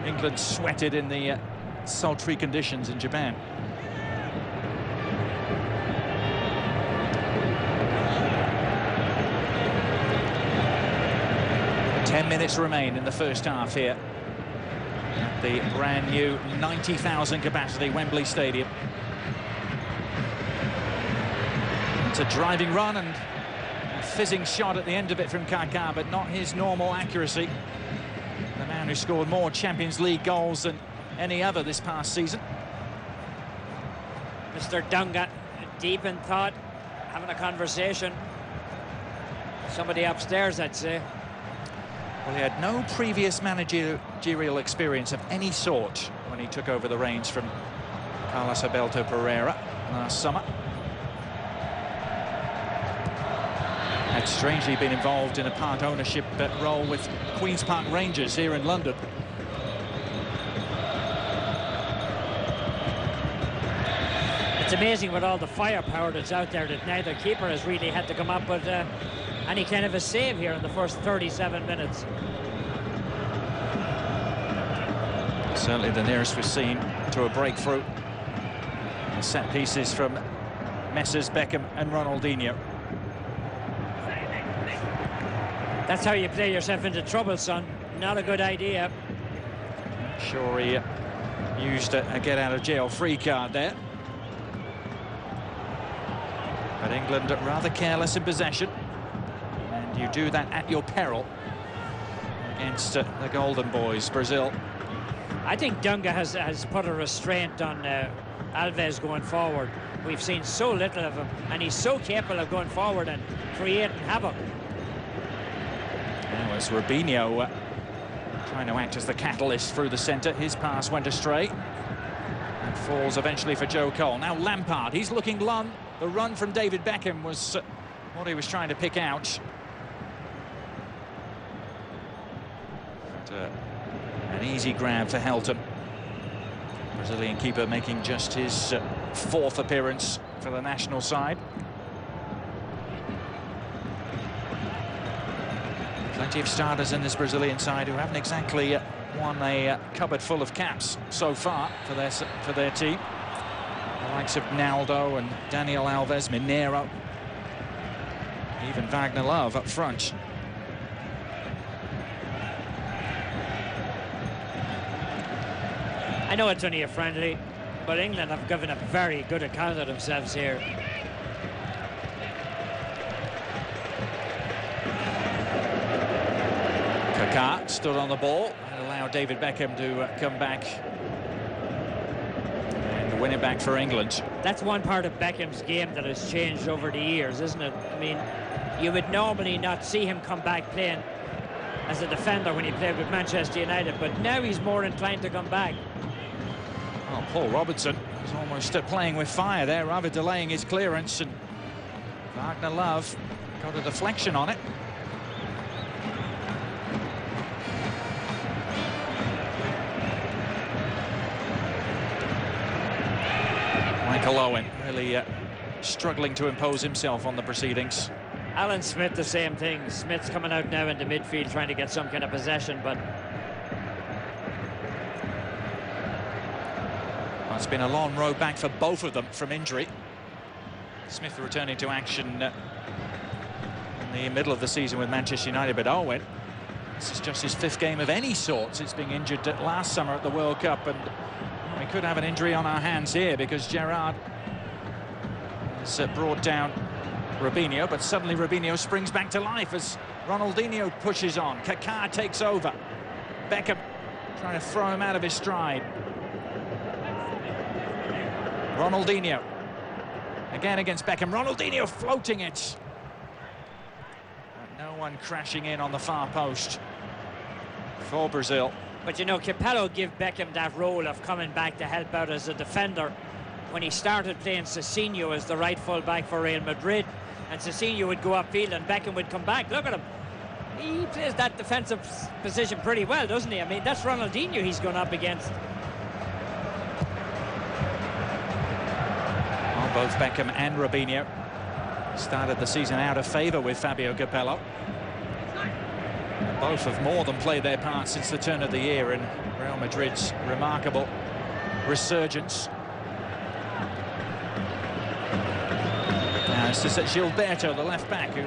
England sweated in the sultry conditions in Japan. 10 minutes remain in the first half here at the brand new 90,000 capacity Wembley Stadium. It's a driving run and a fizzing shot at the end of it from Kaká, but not his normal accuracy. The man who scored more Champions League goals than any other this past season. Mr. Dunga, deep in thought, having a conversation. Somebody upstairs, I'd say. Well, he had no previous managerial experience of any sort when he took over the reins from Carlos Alberto Pereira last summer. Had strangely been involved in a part ownership role with Queen's Park Rangers here in London. It's amazing with all the firepower that's out there that neither keeper has really had to come up with any kind of a save here in the first 37 minutes. Certainly the nearest we've seen to a breakthrough. The set pieces from Messrs Beckham and Ronaldinho. That's how you play yourself into trouble, son. Not a good idea. Sure, he used a get-out-of-jail-free card there. But England rather careless in possession. And you do that at your peril against the Golden Boys, Brazil. I think Dunga has put a restraint on Alves going forward. We've seen so little of him, and he's so capable of going forward and creating havoc. Now it's Robinho trying to act as the catalyst through the centre. His pass went astray and falls eventually for Joe Cole. Now Lampard, he's looking long. The run from David Beckham was what he was trying to pick out. But, an easy grab for Helton. Brazilian keeper making just his fourth appearance for the national side. Plenty of starters in this Brazilian side who haven't exactly won a cupboard full of caps so far for their team. The likes of Naldo and Daniel Alves, Mineiro, even Wagner Love up front. I know it's only a friendly, but England have given a very good account of themselves here. Kaká stood on the ball and allowed David Beckham to come back and win it back for England. That's one part of Beckham's game that has changed over the years, isn't it? I mean, you would normally not see him come back playing as a defender when he played with Manchester United, but now he's more inclined to come back. Oh, Paul Robinson was almost playing with fire there, rather delaying his clearance, and Wagner Love got a deflection on it. Michael Owen really struggling to impose himself on the proceedings. Alan Smith, the same thing. Smith's coming out now into midfield trying to get some kind of possession, but well, it's been a long road back for both of them from injury. Smith returning to action in the middle of the season with Manchester United, but Owen, this is just his 5th game of any sort since being injured last summer at the World Cup, and well, we could have an injury on our hands here because Gerrard has brought down Robinho, but suddenly Robinho springs back to life as Ronaldinho pushes on. Kaká takes over. Beckham trying to throw him out of his stride. Ronaldinho again against Beckham. Ronaldinho floating it. But no one crashing in on the far post for Brazil. But you know, Capello gave Beckham that role of coming back to help out as a defender when he started playing Cicinho as the right full back for Real Madrid, and Cicinho would go upfield and Beckham would come back. Look at him, he plays that defensive position pretty well, doesn't he? I mean, that's Ronaldinho he's going up against. Well, both Beckham and Robinho started the season out of favour with Fabio Capello. Both have more than played their part since the turn of the year in Real Madrid's remarkable resurgence. Now this is Gilberto, the left back, who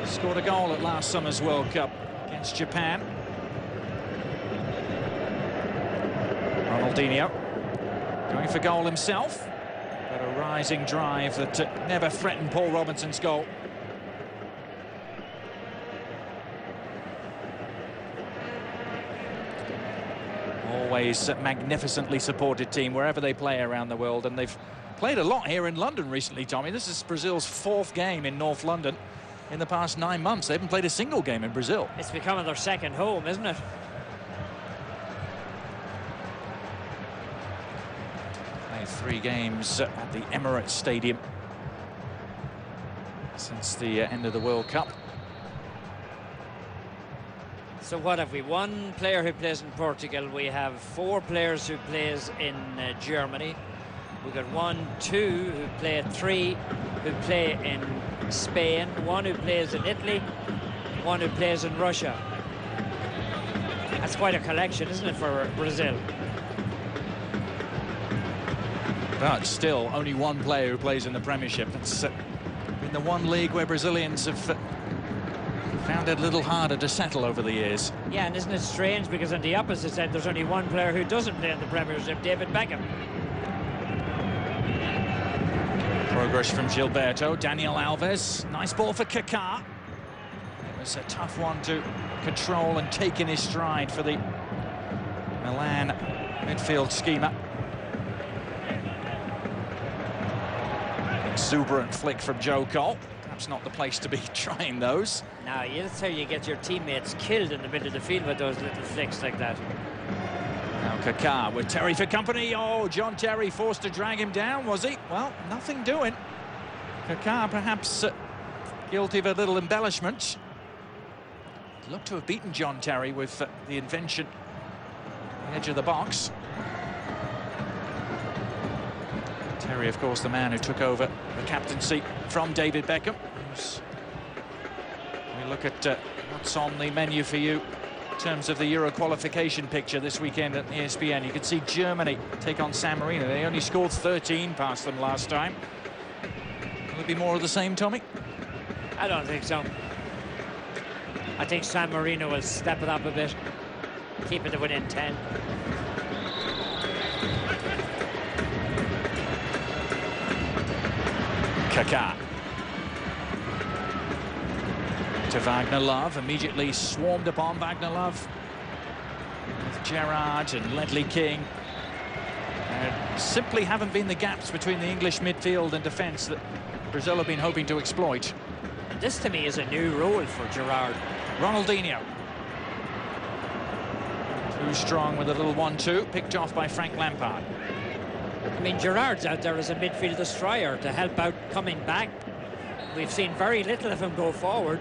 scored a goal at last summer's World Cup against Japan. Ronaldinho going for goal himself, but a rising drive that never threatened Paul Robinson's goal. Always a magnificently supported team wherever they play around the world, and they've played a lot here in London recently, Tommy. This is Brazil's 4th game in North London in the past 9 months. They haven't played a single game in Brazil. It's becoming their second home, isn't it? Played 3 games at the Emirates Stadium since the end of the World Cup. So what have we? 1 player who plays in Portugal. We have 4 players who plays in Germany. We've got 1, 2 who play, 3 who play in Spain, 1 who plays in Italy, 1 who plays in Russia. That's quite a collection, isn't it, for Brazil? But still, only 1 player who plays in the Premiership. That's been the one league where Brazilians have found it a little harder to settle over the years. Yeah, and isn't it strange, because on the opposite side there's only 1 player who doesn't play in the Premiership, David Beckham. Progress from Gilberto. Daniel Alves. Nice ball for Kaká. It was a tough one to control and take in his stride for the Milan midfield schemer. Exuberant flick from Joe Cole. Perhaps not the place to be trying those. Now, that's how you get your teammates killed in the middle of the field with those little flicks like that. Now Kaká with Terry for company. Oh, John Terry forced to drag him down, was he? Well, nothing doing. Kaká perhaps guilty of a little embellishment. Looked to have beaten John Terry with the invention at the edge of the box. Terry, of course, the man who took over the captaincy from David Beckham. We look at what's on the menu for you in terms of the Euro qualification picture this weekend at the ESPN. You can see Germany take on San Marino. They only scored 13 past them last time. Will it be more of the same, Tommy? I don't think so. I think San Marino will step it up a bit, keep it to within 10. Kaká to Wagner Love, immediately swarmed upon Wagner Love with Gerrard and Ledley King. Simply haven't been the gaps between the English midfield and defence that Brazil have been hoping to exploit. And this to me is a new role for Gerrard. Ronaldinho Too strong with a little 1-2, picked off by Frank Lampard. I mean, Gerrard's out there as a midfield destroyer to help out coming back. We've seen very little of him go forward.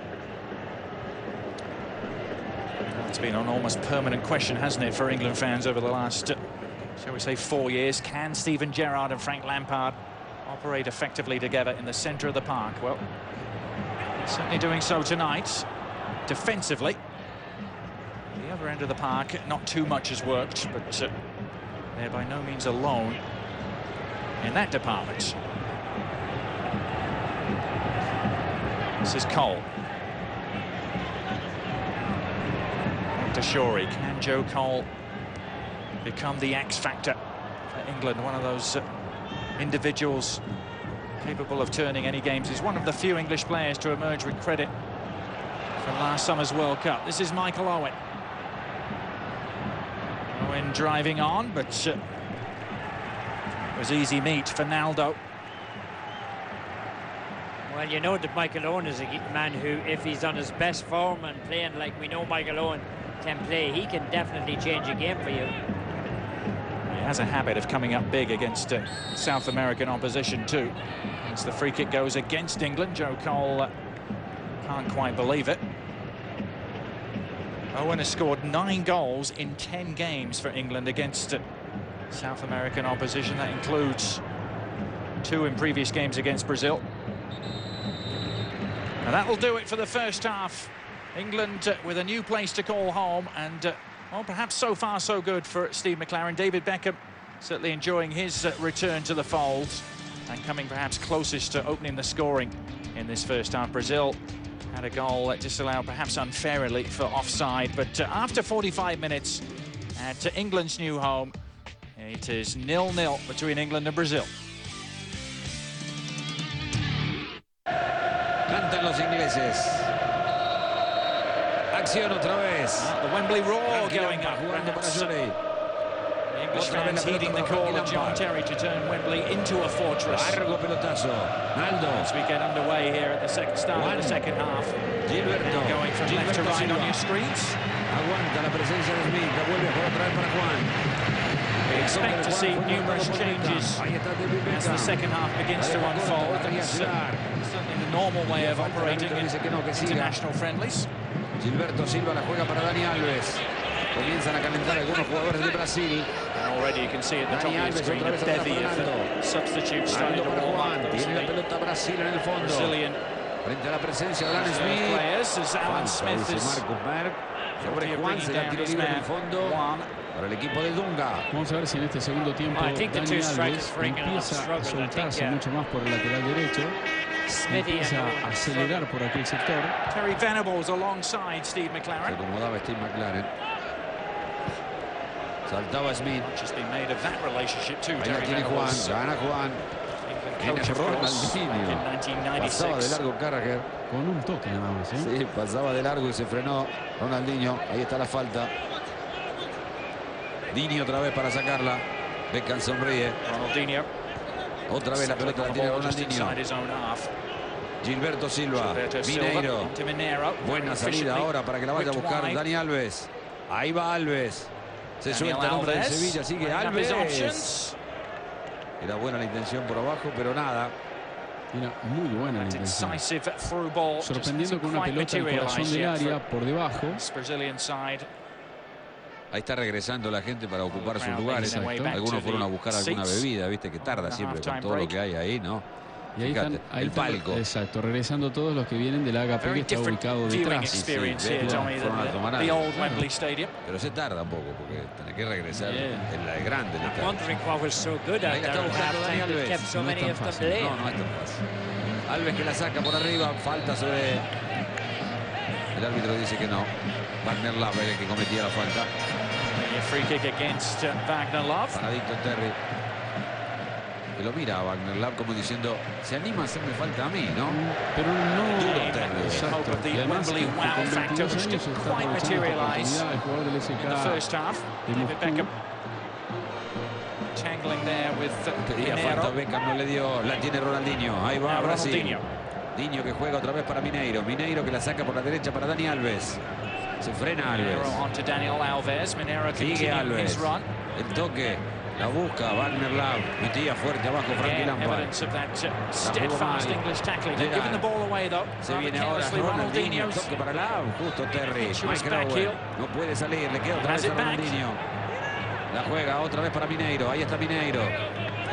It's been an almost permanent question, hasn't it, for England fans over the last, shall we say, 4 years. Can Steven Gerrard and Frank Lampard operate effectively together in the centre of the park? Well, certainly doing so tonight. Defensively, the other end of the park, not too much has worked, but they're by no means alone in that department. This is Cole. To Shorey. Can Joe Cole become the X factor for England? One of those individuals capable of turning any games. He's one of the few English players to emerge with credit from last summer's World Cup. This is Michael Owen. Owen driving on, but it was easy meat for Naldo. Well, you know that Michael Owen is a man who, if he's on his best form and playing like we know Michael Owen can play, he can definitely change a game for you. He has a habit of coming up big against South American opposition too. As the free kick goes against England, Joe Cole can't quite believe it. Owen has scored 9 goals in 10 games for England against South American opposition. That includes 2 in previous games against Brazil. And that'll do it for the first half. England with a new place to call home, and well, perhaps so far so good for Steve McClaren. David Beckham certainly enjoying his return to the fold and coming perhaps closest to opening the scoring in this first half. Brazil had a goal disallowed perhaps unfairly for offside, but after 45 minutes at England's new home, it is 0-0 between England and Brazil. Cantan los ingleses. Acción otra vez. The Wembley roar going up. The English fans heeding the call of John Terry to turn Wembley into a fortress. Largo pelotazo. Naldo. As we get underway here at the start of the second half. Now going from left to right on your screens. Aguanta la presencia de Smith. La vuelve a jugar otra vez para Juan. We expect to see numerous changes as the second half begins to unfold. It's certainly the normal way of operating in international friendlies. Gilberto Silva la juega para Dani Alves. Comienzan a calentar algunos jugadores de Brasil. And already you can see at the top of the screen a bevy of substitutes starting to warm up. Tiene la pelota Brasil en el fondo. Brazilian frente a la presencia de Alan Smith. Players as Alan Smith is sobre Juan, será tiro libre en el fondo para el equipo de Dunga. Vamos a ver si en este segundo tiempo Dani Alves empieza a soltarse mucho más por el lateral derecho. Empieza a acelerar por aquel sector. Terry Venables alongside Steve McClaren. Se acomodaba Steve McClaren. Saltaba Smith. Much has been made of that relationship too. Ahí la tiene Juan, gana Juan. Coach of course, back in 1996. Pasaba de largo Carragher. Con un toque nada más, ¿eh? Sí, pasaba de largo y se frenó Ronaldinho. Ahí está la falta. Dini otra vez para sacarla. Beckham sonríe. Ronaldinho. Otra vez la pelota la tiene Ronaldinho. Gilberto Silva. Mineiro. Buena salida ahora para que la vaya a buscar Dani Alves. Ahí va Alves. Se suelta el hombre de Sevilla. Sigue Alves. Era buena la intención por abajo, pero nada. Era muy buena la intención. Sorprendiendo con una pelota al corazón del área por debajo. Ahí está regresando la gente para ocupar sus lugares. Algunos fueron a buscar alguna bebida, viste que tarda siempre con todo lo que hay ahí, ¿no? Y ahí fíjate, están, ahí el palco. Exacto, regresando todos los que vienen del HP que está ubicado detrás. Sí, fueron a tomar algo. Pero se tarda un poco porque tiene que regresar en la grande. Ahí la está buscando Dani Alves. No es tan fácil. No, no es tan fácil. Alves que la saca por arriba, falta sobre... El árbitro dice que no. Wagner Love era el que cometía la falta. Free kick against Wagner Love. Paradito Terry. Que lo mira a Wagner Love como diciendo, se anima a hacerme falta a mí, ¿no? Pero no. Duro Terry. Exacto. Y además, con 22 años está aprovechando esta oportunidad el jugador del SK. David Beckham. Tangling there with Pedía falta, Beckham no le dio. La tiene Ronaldinho. Ahí va Brasil. Diño que juega otra vez para Mineiro. Mineiro que la saca por la derecha para Dani Alves. Se frena Alves. Sigue Alves. El toque. La busca Wagner Love. Metía fuerte abajo Frankie Lampard. Se viene ahora Ronaldinho. Toque para Love. Justo Terry. Michael Owen. No puede salir. Le queda otra vez a Ronaldinho. La juega otra vez para Mineiro. Ahí está Mineiro.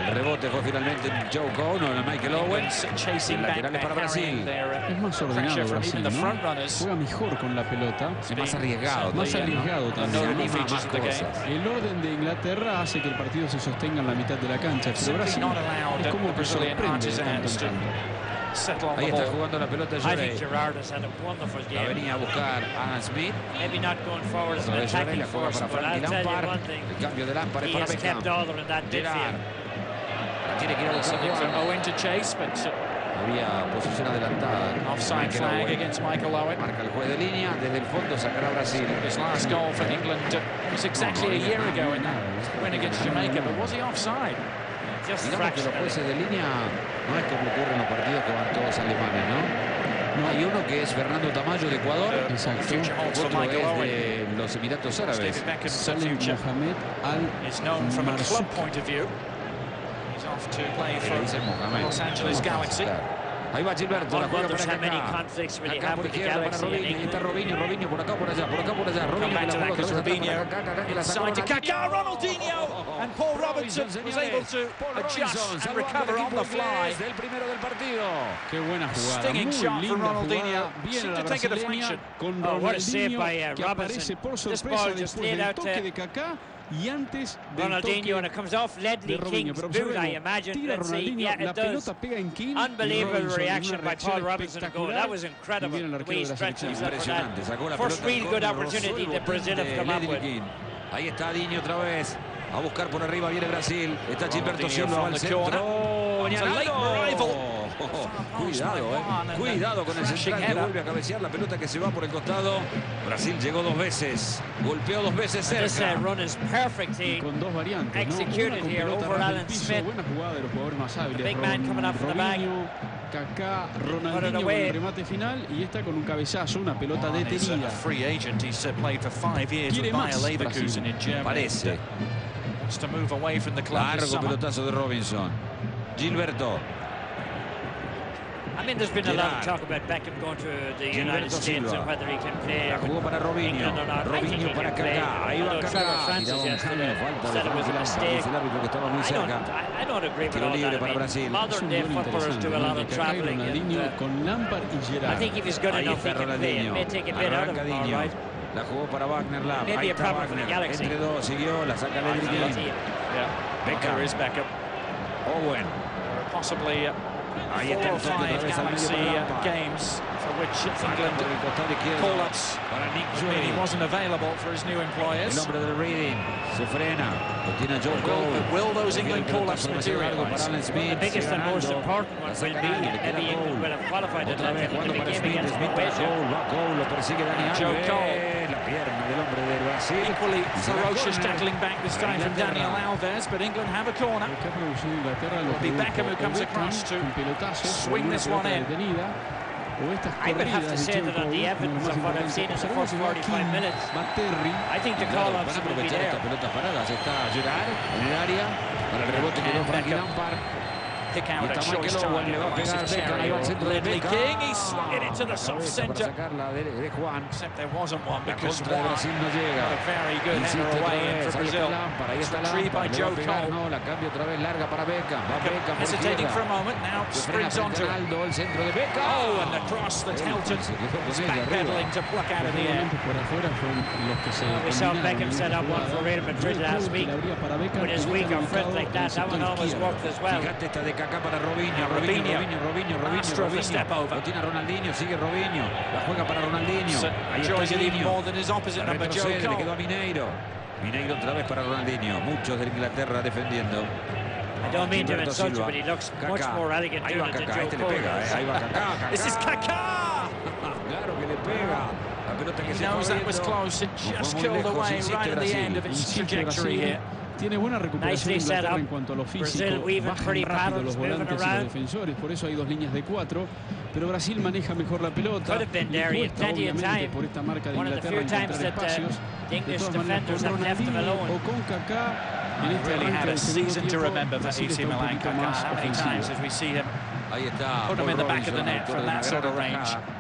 El rebote fue finalmente Joe Cone, no Michael Owen. El lateral es para Brasil. Es más ordenado Brasil, ¿no? Juega mejor con la pelota. Es más arriesgado. Más arriesgado también. Se anima más cosas. El orden de Inglaterra hace que el partido se sostenga en la mitad de la cancha. Pero Brasil es como que sorprende de tanto en tanto. Ahí está jugando la pelota Llorey. La venía a buscar Alan Smith. Otra vez Llorey, la juega para Frankie Lampard. El cambio de Lampard es para Beckham. Gerard. La tiene que ir a buscar había posición adelantada. Offside flag against Michael Owen. Marca el juez de línea. Desde el fondo sacará Brasil. His last goal for England was exactly a year ago in that win against Jamaica, but was he offside? Digamos que los jueces de línea no es como ocurre en los partidos que van todos alemanes, ¿no? Hay uno que es Fernando Tamayo de Ecuador. Exacto. Otro es de los Emiratos Árabes. Salem Mohamed Al-Marzouk. To play for Los Angeles Galaxy. Ahí va Gilberto, la juega para Kaká por izquierda para Robinho. Ahí está Robinho por acá, por allá, Robinho back to that because Robinho inside to Kaká, Ronaldinho, and Paul Robinson was able to adjust and recover on the fly. El primero del partido. Qué buena jugada. Stinging shot from Ronaldinho. Bien la to take a deflection. Con Ronaldinho que aparece por sorpresa después del toque de Kaká. Y antes Ronaldinho, and it comes off Ledley King's boot, I imagine. Let's see. Yeah, it does. Unbelievable reaction by Paul Robinson to goal. That was incredible. The way he stretched himself for that. First real good opportunity that Brazil have come up with. Ahí está Diño otra vez. A buscar por arriba viene Brasil. Está Gilberto Silva al centro. Cuidado con el central que vuelve a cabecear la pelota que se va por el costado. Brasil llegó 2 veces. Golpeó 2 veces cerca. This run is perfectly con 2 variantes, executed here over Alan Smith. Buena jugada de los jugadores más hábiles. Big man coming up from the back. Kaká, Ronaldinho con el remate final y esta con un cabezazo, una pelota detenida. Free agent. He's played for 5 years with Bayer Leverkusen in Germany. Parece. Wants to move away from the club. Largo pelotazo de Robinson. Gilberto. I mean, there's been a lot of talk about Beckham going to the United States and whether he can play. La jugó para Robinho. Robinho para Kaká. Ahí va Kaká. Tiraba un genio. Falta de el árbitro que estaba muy cerca. I don't agree with all libre that. para Brasil. Modern day footballers do a lot of traveling. Con Lampard y Gerard. I think if he's good enough, he can play. It may take a bit out of him, all right. La jugó para Wagner Love. Maybe a problem for the Galaxy. Entre dos, siguió, la saca Ledley King. Beckham is Beckham. Owen. Possibly 4 or 5 Galaxy games for which England call-ups. He wasn't available for his new employers. El hombre del Reading se frena. Lo tiene Joe Cole. Will those England call-ups materialize? The biggest and most important one will be maybe England will have qualified at that big game against Croatia. Lo persigue Dani Joe Alves. Cole. La pierna del hombre del Brasil. Equally ferocious tackling back this time from Daniel Alves, but England have a corner. It'll be Beckham who comes across to swing this one in. I would have to say that on the evidence of what I've seen in the first 45 minutes, I think the call-ups will be there. Pelotas paradas. Está Gerard en el área. Para el rebote quedó Frankie Lampard. Pick out a choice time. Le va a pegar Beckham. Ahí va al centro de Beckham. King, he slung it into the soft centre. Sacarla de Juan. Except there wasn't one because Juan Brasil no llega. got a very good header away in for Brazil. Ahí está Retrieved by Joe Cole. No, la cambia otra vez larga para Beckham. Va Beckham por hesitating izquierda. for a moment, now sprints onto it. El centro de Beckham. Oh, and the cross that Helton is backpedaling to pluck out of the air. We saw Beckham set up one for Real Madrid last week. With his weaker foot like that, that one always worked as well. Fíjate esta de Kaká para Robinho. Master of the step over. Lo tiene Ronaldinho, sigue Robinho. La juega para Ronaldinho. Ahí enjoys it even Ronaldinho. more than his opposite number, Joe Le Cole. quedó a Mineiro. Mineiro otra vez para Ronaldinho. Muchos de Inglaterra defendiendo. I don't mean to insult you, but he looks much more elegant doing it than Joe Cole. Ahí va Kaká. This is Kaká! Claro que le pega. La pelota que He knows that was close. It just killed away right at the end of its trajectory here. Tiene buena recuperación Inglaterra en cuanto a lo físico, bajan rápido los volantes y los defensores, por eso hay 2 líneas de 4 pero Brasil maneja mejor la pelota. Could have been there. He had plenty of time. Por esta marca de One of the Inglaterra few times encontrar that espacios. the English De todas maneras, defenders con have left him Ronaldinho alone. o con Kaká, en este Really arranque had a del segundo season to tiempo, remember for Brasil AC está un Milan. poquito Kaká. más How many ofensivo. times have we seen him Ahí está. put him in the back of the Robinson, net from autor de that una sort gran of range? atajada.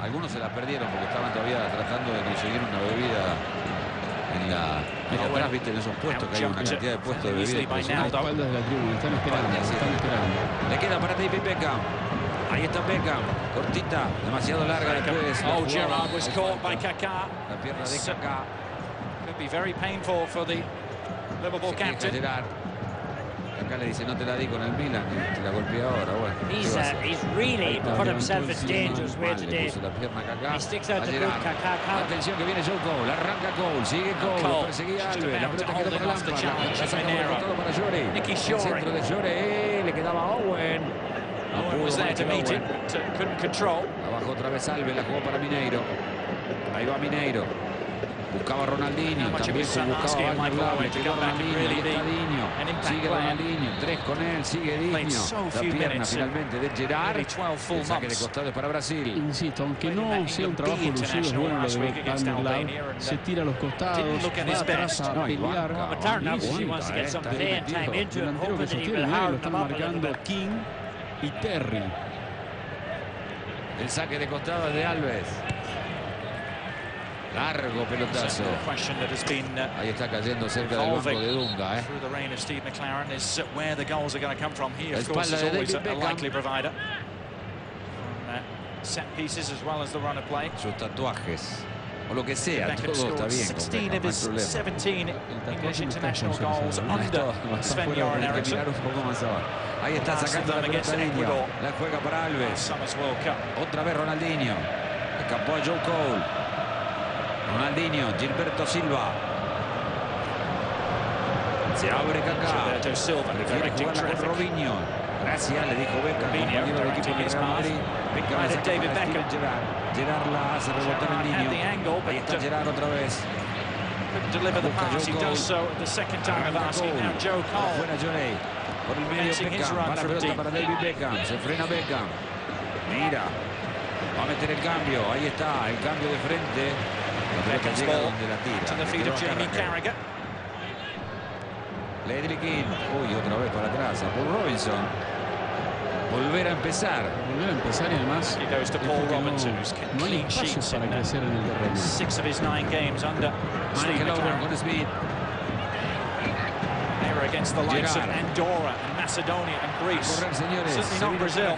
Algunos se la perdieron porque estaban todavía tratando de conseguir una bebida en la atrás, viste, en esos puestos que hay una cantidad de puestos de bebida impresionante. Espaldas de la tribuna, están esperando. Le queda para David Beckham. Ahí está Beckham, cortita, demasiado larga después. Oh, Gerrard was caught by Kaká. La pierna de Kaká. Could be very painful for the Liverpool captain. Gerrard. Kaká le dice, no te la di con el Milan, te la golpeé ahora. Bueno, He's really put himself in danger's way today. He sticks out the boot, Kaká. Atención que viene Joe Cole, arranca Cole, sigue Cole, lo perseguía Alves, la pelota quedó para Lampard, la saca por para Llore, el centro de Llore, le quedaba Owen. Owen was there to meet him, but couldn't control. Abajo otra vez Alves, la jugó para Mineiro. Ahí va Mineiro. Buscaba Ronaldinho, también buscaba a Ronaldinho, sigue Ronaldinho, 3 con él, sigue Diño, la pierna finalmente de Gerrard, el saque de costado para Brasil. Insisto, aunque no sea un trabajo lucido, es bueno lo de Van der Laar, se tira a los costados, va atrás a pelear, delantero que sostiene, lo están marcando King y Terry. El saque de costado de Alves. Largo pelotazo. Ahí está cayendo cerca del banco de Dunga. La espalda de David Beckham. Sus tatuajes. O lo que sea, todo está bien. 16 of his 17 English international goals under Sven-Göran Eriksson. Ahí está sacando la pelota Diño. La juega para Alves. Otra vez Ronaldinho. Escapó a Joe Cole. Ronaldinho, Gilberto Silva. Se abre Kaká. Quiere jugarla con Robinho. Gracias, le dijo Beckham, compañero del equipo de Real Madrid. Beckham la saca para Steven Gerrard. Gerrard la hace rebotar en Diño. Ahí está Gerrard otra vez. Busca Joe Cole. Fuera Llorey. Por el medio Beckham. Para pelota para David Beckham. Se frena Beckham. Mira. Va a meter el cambio. Ahí está, el cambio de frente. La pelota llega donde la tira. Ledley King. Uy, otra vez para atrás. A Paul Robinson. Volver a empezar. Volver a empezar y además no hay espacios para crecer en el terreno. 6 of his 9 games under Michael Owen con Smith. Against the likes of Andorra and Macedonia and Greece. Correr, señores. Certainly not Brazil.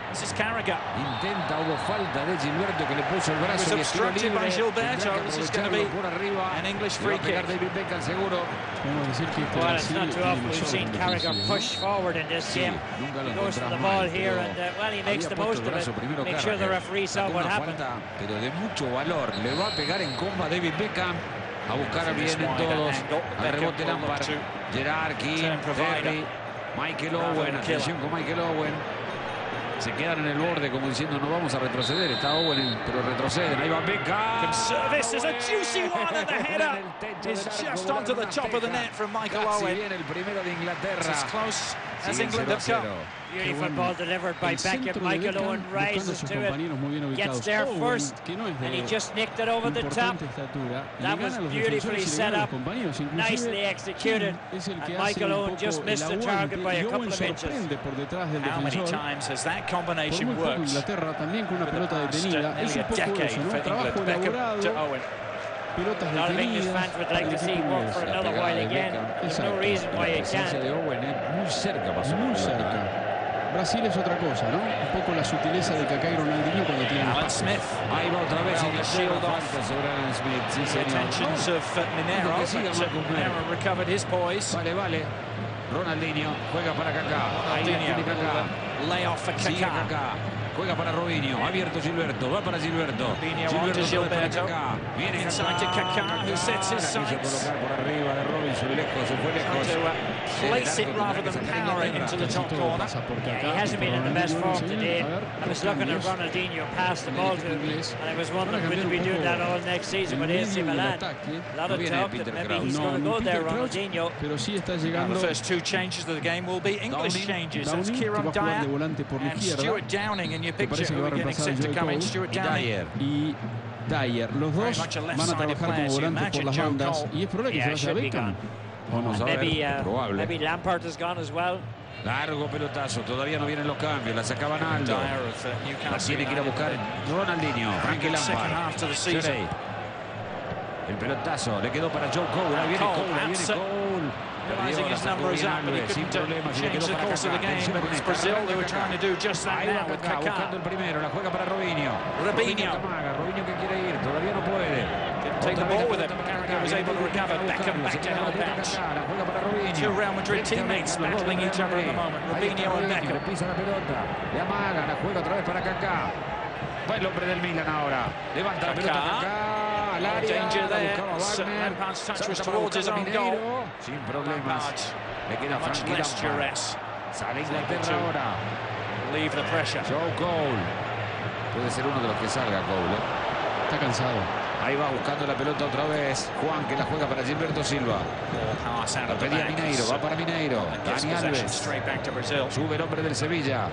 This is Carragher. Intenta, hubo falta de Gilberto que le puso el brazo y obstructed by Gilberto. This is going to be por arriba. An English free kick. David Beckham seguro. Well, it's not too often we've seen Carragher push forward in this game. He goes for the ball here and well, he makes the most of it. Make sure the referee saw what happened. Pero de mucho valor. Le va a pegar en comba David Beckham. A buscar bien en todos. Al rebote Lampard. Gerrard, King, Terry, Michael Owen. Atención con Michael Owen. Se quedan en el borde como diciendo no vamos a retroceder. Está Owen, pero retroceden. Ahí va Beckham. This is a juicy one and the header is just onto the top of the net from Michael Owen. Viene el primero de Inglaterra. As close as England have come. Beautiful ball delivered by Beckham. Michael Owen rises to it, gets there first, and he just nicked it over the top. That was beautifully set up, nicely executed, and Michael Owen just missed the target by a couple of inches. How many times has that combination worked? Inglaterra también con una pelota detenida. Es un poco eso, ¿no? Trabajo elaborado. A lot of English fans would like to see him work for another while again. There's no reason why he can't. Muy cerca pasó. Muy cerca. Brasil es otra cosa, ¿no? Un poco la sutileza de Kaká y Ronaldinho cuando tienen espacio. Ahí va otra vez Inglaterra, falta sobre Alan Smith. Sí, señor. Minero recovered his poise. Vale. Ronaldinho juega para Kaká. Ahí tiene Kaká. Layoff for Sigue Kaká. Juega para Robinho. Abierto Gilberto. Va para Gilberto. Gilberto. Viene inside to Kaká, who sets his sights. Colocar por arriba de Robinho. fue lejos. Place it rather than power it into the top corner. Yeah, he hasn't been in the best form today. I was looking at Ronaldinho pass the ball to him, and I was wondering, will he be doing that all next season with AC Milan? A lot of talk that maybe he's going to go there, Ronaldinho. The first two changes of the game will be English changes. That's Kieran Dyer and Stuart Downing in your picture, who are getting set to come in. Stuart Downing. Dyer, los dos van a trabajar como volantes por las bandas y es probable que se vaya Beckham. Vamos a ver, probable. Maybe Lampard has gone as well. Largo pelotazo, todavía no vienen los cambios, la sacaba Naldo. La tiene que ir a buscar Ronaldinho, Frankie Lampard. El pelotazo, le quedó para Joe Cole, ahí viene Cole. Realizing his number is up, but he couldn't change the course of the game. But it's Brazil who are trying to do just that now with Kaká. Buscando el primero, la juega para Robinho. Robinho que quiere ir, todavía no puede. Didn't take the ball with him. Carragher was able to recover. Beckham back to help out. Two Real Madrid teammates battling each other at the moment. Robinho and Beckham. Pisa la pelota, le amaga, la juega otra vez para Kaká. Va el hombre del Milan ahora. Levanta la pelota Kaká. Danger there. Lampard's touch was towards his own goal. Sin problemas. Le queda much less duress. Sale Inglaterra ahora. Leave the pressure. Joe Cole. Puede ser uno de los que salga Cole. Está cansado. Ahí va buscando la pelota otra vez. Juan, que la juega para Gilberto Silva. La pedía Mineiro, va para Mineiro. Dani Alves. Sube el hombre del Sevilla.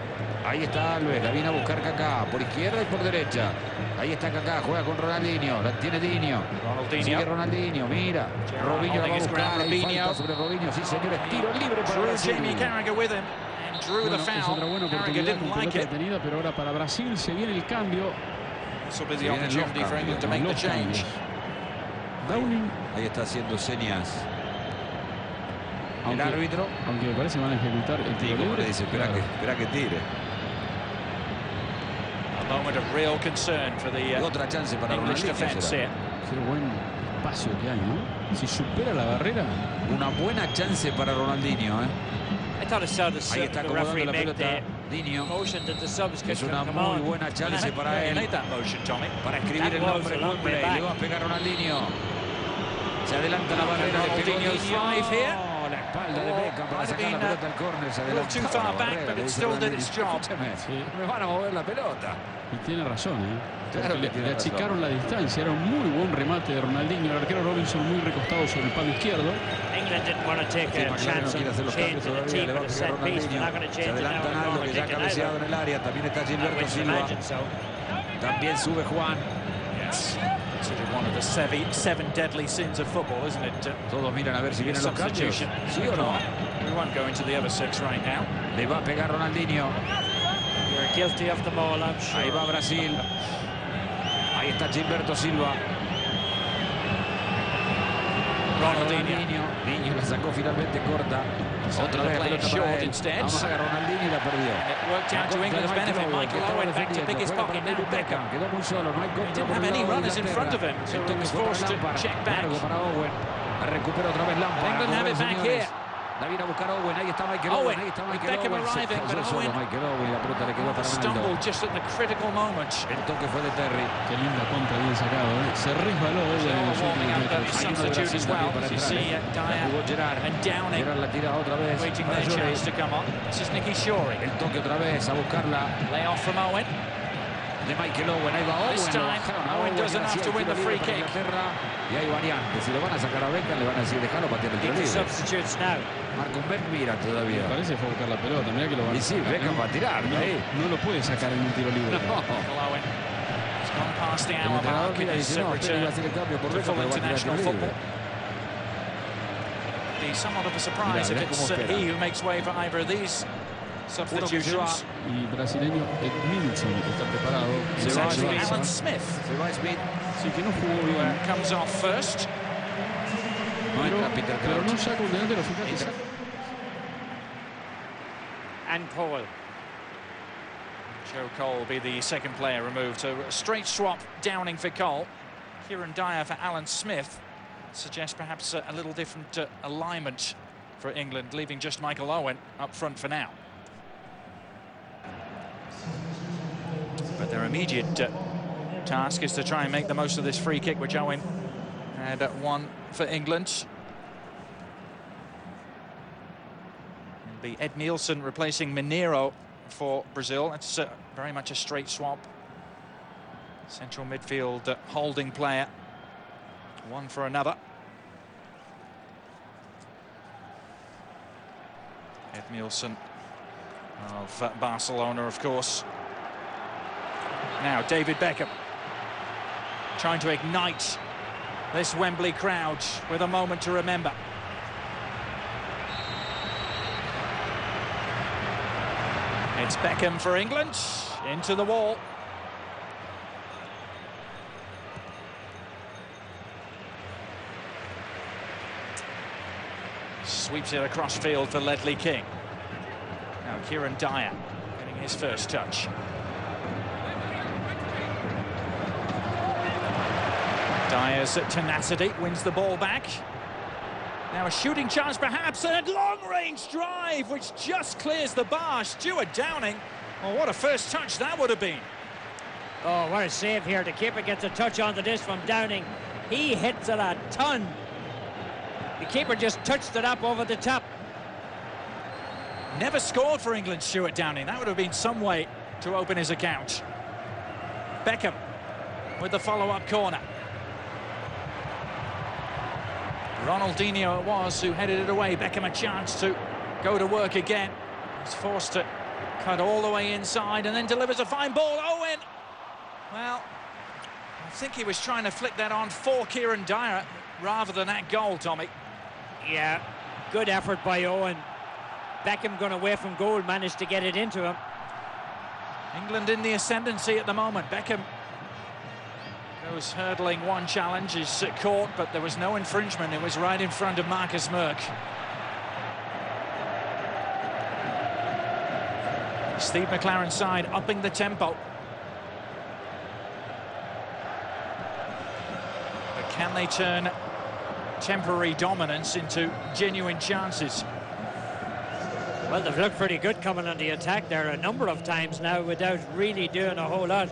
Ahí está Alves, la viene a buscar Kaká. Por izquierda y por derecha. Ahí está Kaká, juega con Ronaldinho. La tiene Dinho. Sigue Ronaldinho, mira. Robinho la va a buscar. Ahí falta sobre Robinho. Sí, señores, tiro libre para Brasil. Drew the foul. Carragher didn't like it. Pero ahora para Brasil se viene el cambio. This will be the opportunity for England to make the change. Downing. Ahí está haciendo señas. El árbitro. Aunque me parece van a ejecutar el tiro libre. Le dice, espera que tire. A moment of real concern for the otra chance para English defense here. Qué buen espacio que hay, ¿no? Si supera la barrera. Una buena chance para Ronaldinho, I thought I saw the referee make the Dinho. motion that the subs could Es una muy buena chance para él. Para escribir el nombre Wembley. Le va a pegar Ronaldinho. Se adelanta la barrera de Ronaldinho. La espalda de Beckham para sacar la pelota al córner. Se adelanta la barrera. Me van a mover la pelota. Y tiene razón, Claro que le achicaron la distancia. Era un muy buen remate de Ronaldinho. El arquero Robinson muy recostado sobre el palo izquierdo. England didn't want to take a chance on changing the team with a set piece. They're not going to change it now. Naldo, que ya ha cabeceado en el área. También está Gilberto Silva. También sube Juan. Considered one of the seven deadly sins of football, isn't it? Todos miran a ver si vienen los cambios. ¿Sí o no? We won't go into the other six right now. Le va a pegar Ronaldinho. You're guilty of them all, I'm sure. Ahí va Brasil. Ahí está Gilberto Silva. Ronaldinho la sacó finalmente corta. Otra vez la pelota para él. Vamos a Ronaldinho y la perdió. It worked out to England's benefit. Michael Owen back to pick his pocket. Now Beckham. Quedó muy solo. No hay didn't have any runners in front of him, so he was forced to check back. Para Owen. Recupera otra vez Lampard. England have it back here. La viene a buscar Owen, ahí está Michael Owen, ahí está Michael Beckham Owen. arriving, but Owen la pelota le quedó para stumbled just at the critical moment. El toque fue de Terry. Qué linda contra, bien sacado, Se resbaló Owen en los últimos metros. Substitute as well. You see Dyer and Downing la tira otra vez waiting their chance to come on. This is Nicky Shorey. El toque otra vez a buscarla. Lay off from Owen. De Michael Owen, ahí va Owen. This time, Owen doesn't have to win the free kick. Y hay variantes. Si lo van a sacar a Beckham, le van a decir, déjalo patear el tiro libre. Substitutes now. Marco Beck mira todavía. Me parece fue a buscar la pelota, mira que lo van a sacar. Y sí, Beckham va a tirar. No lo puede sacar en un tiro libre. No. Owen has gone past the hour mark in his return to full international football. Be somewhat of a surprise if it's he who makes way for either of these substitutions. Y brasileño Edmilson está preparado. It's actually Alan Smith. Se va Smith. Sí, que no jugó bien. Comes off first. Pero no saca un delantero, fíjate. And Cole. Joe Cole will be the second player removed. So a straight swap, Downing for Cole. Kieran Dyer for Alan Smith. Suggests perhaps a little different alignment for England, leaving just Michael Owen up front for now. But their immediate task is to try and make the most of this free kick, which Owen had one for England. be Ed Nielsen replacing Mineiro for Brazil. It's very much a straight swap. Central midfield holding player, one for another. Ed Nielsen of Barcelona, of course. Now David Beckham trying to ignite this Wembley crowd with a moment to remember. It's Beckham for England, into the wall. Sweeps it across field for Ledley King. Now Kieran Dyer getting his first touch. Dyer's tenacity wins the ball back. Now a shooting chance perhaps, and a long-range drive which just clears the bar. Stuart Downing, well, what a first touch that would have been. Oh, what a save here. The keeper gets a touch onto this from Downing. He hits it a ton. The keeper just touched it up over the top. Never scored for England, Stuart Downing. That would have been some way to open his account. Beckham with the follow-up corner. Ronaldinho it was who headed it away. Beckham a chance to go to work again. He's forced to cut all the way inside and then delivers a fine ball. Owen! Well, I think he was trying to flick that on for Kieran Dyer rather than that goal, Tommy. Yeah, good effort by Owen. Beckham going away from goal, managed to get it into him. England in the ascendancy at the moment. Beckham goes hurdling one challenge, is caught, but there was no infringement. It was right in front of Marcus Merck. Steve McLaren's side upping the tempo. But can they turn temporary dominance into genuine chances? Well, they've looked pretty good coming on the attack there a number of times now without really doing a whole lot.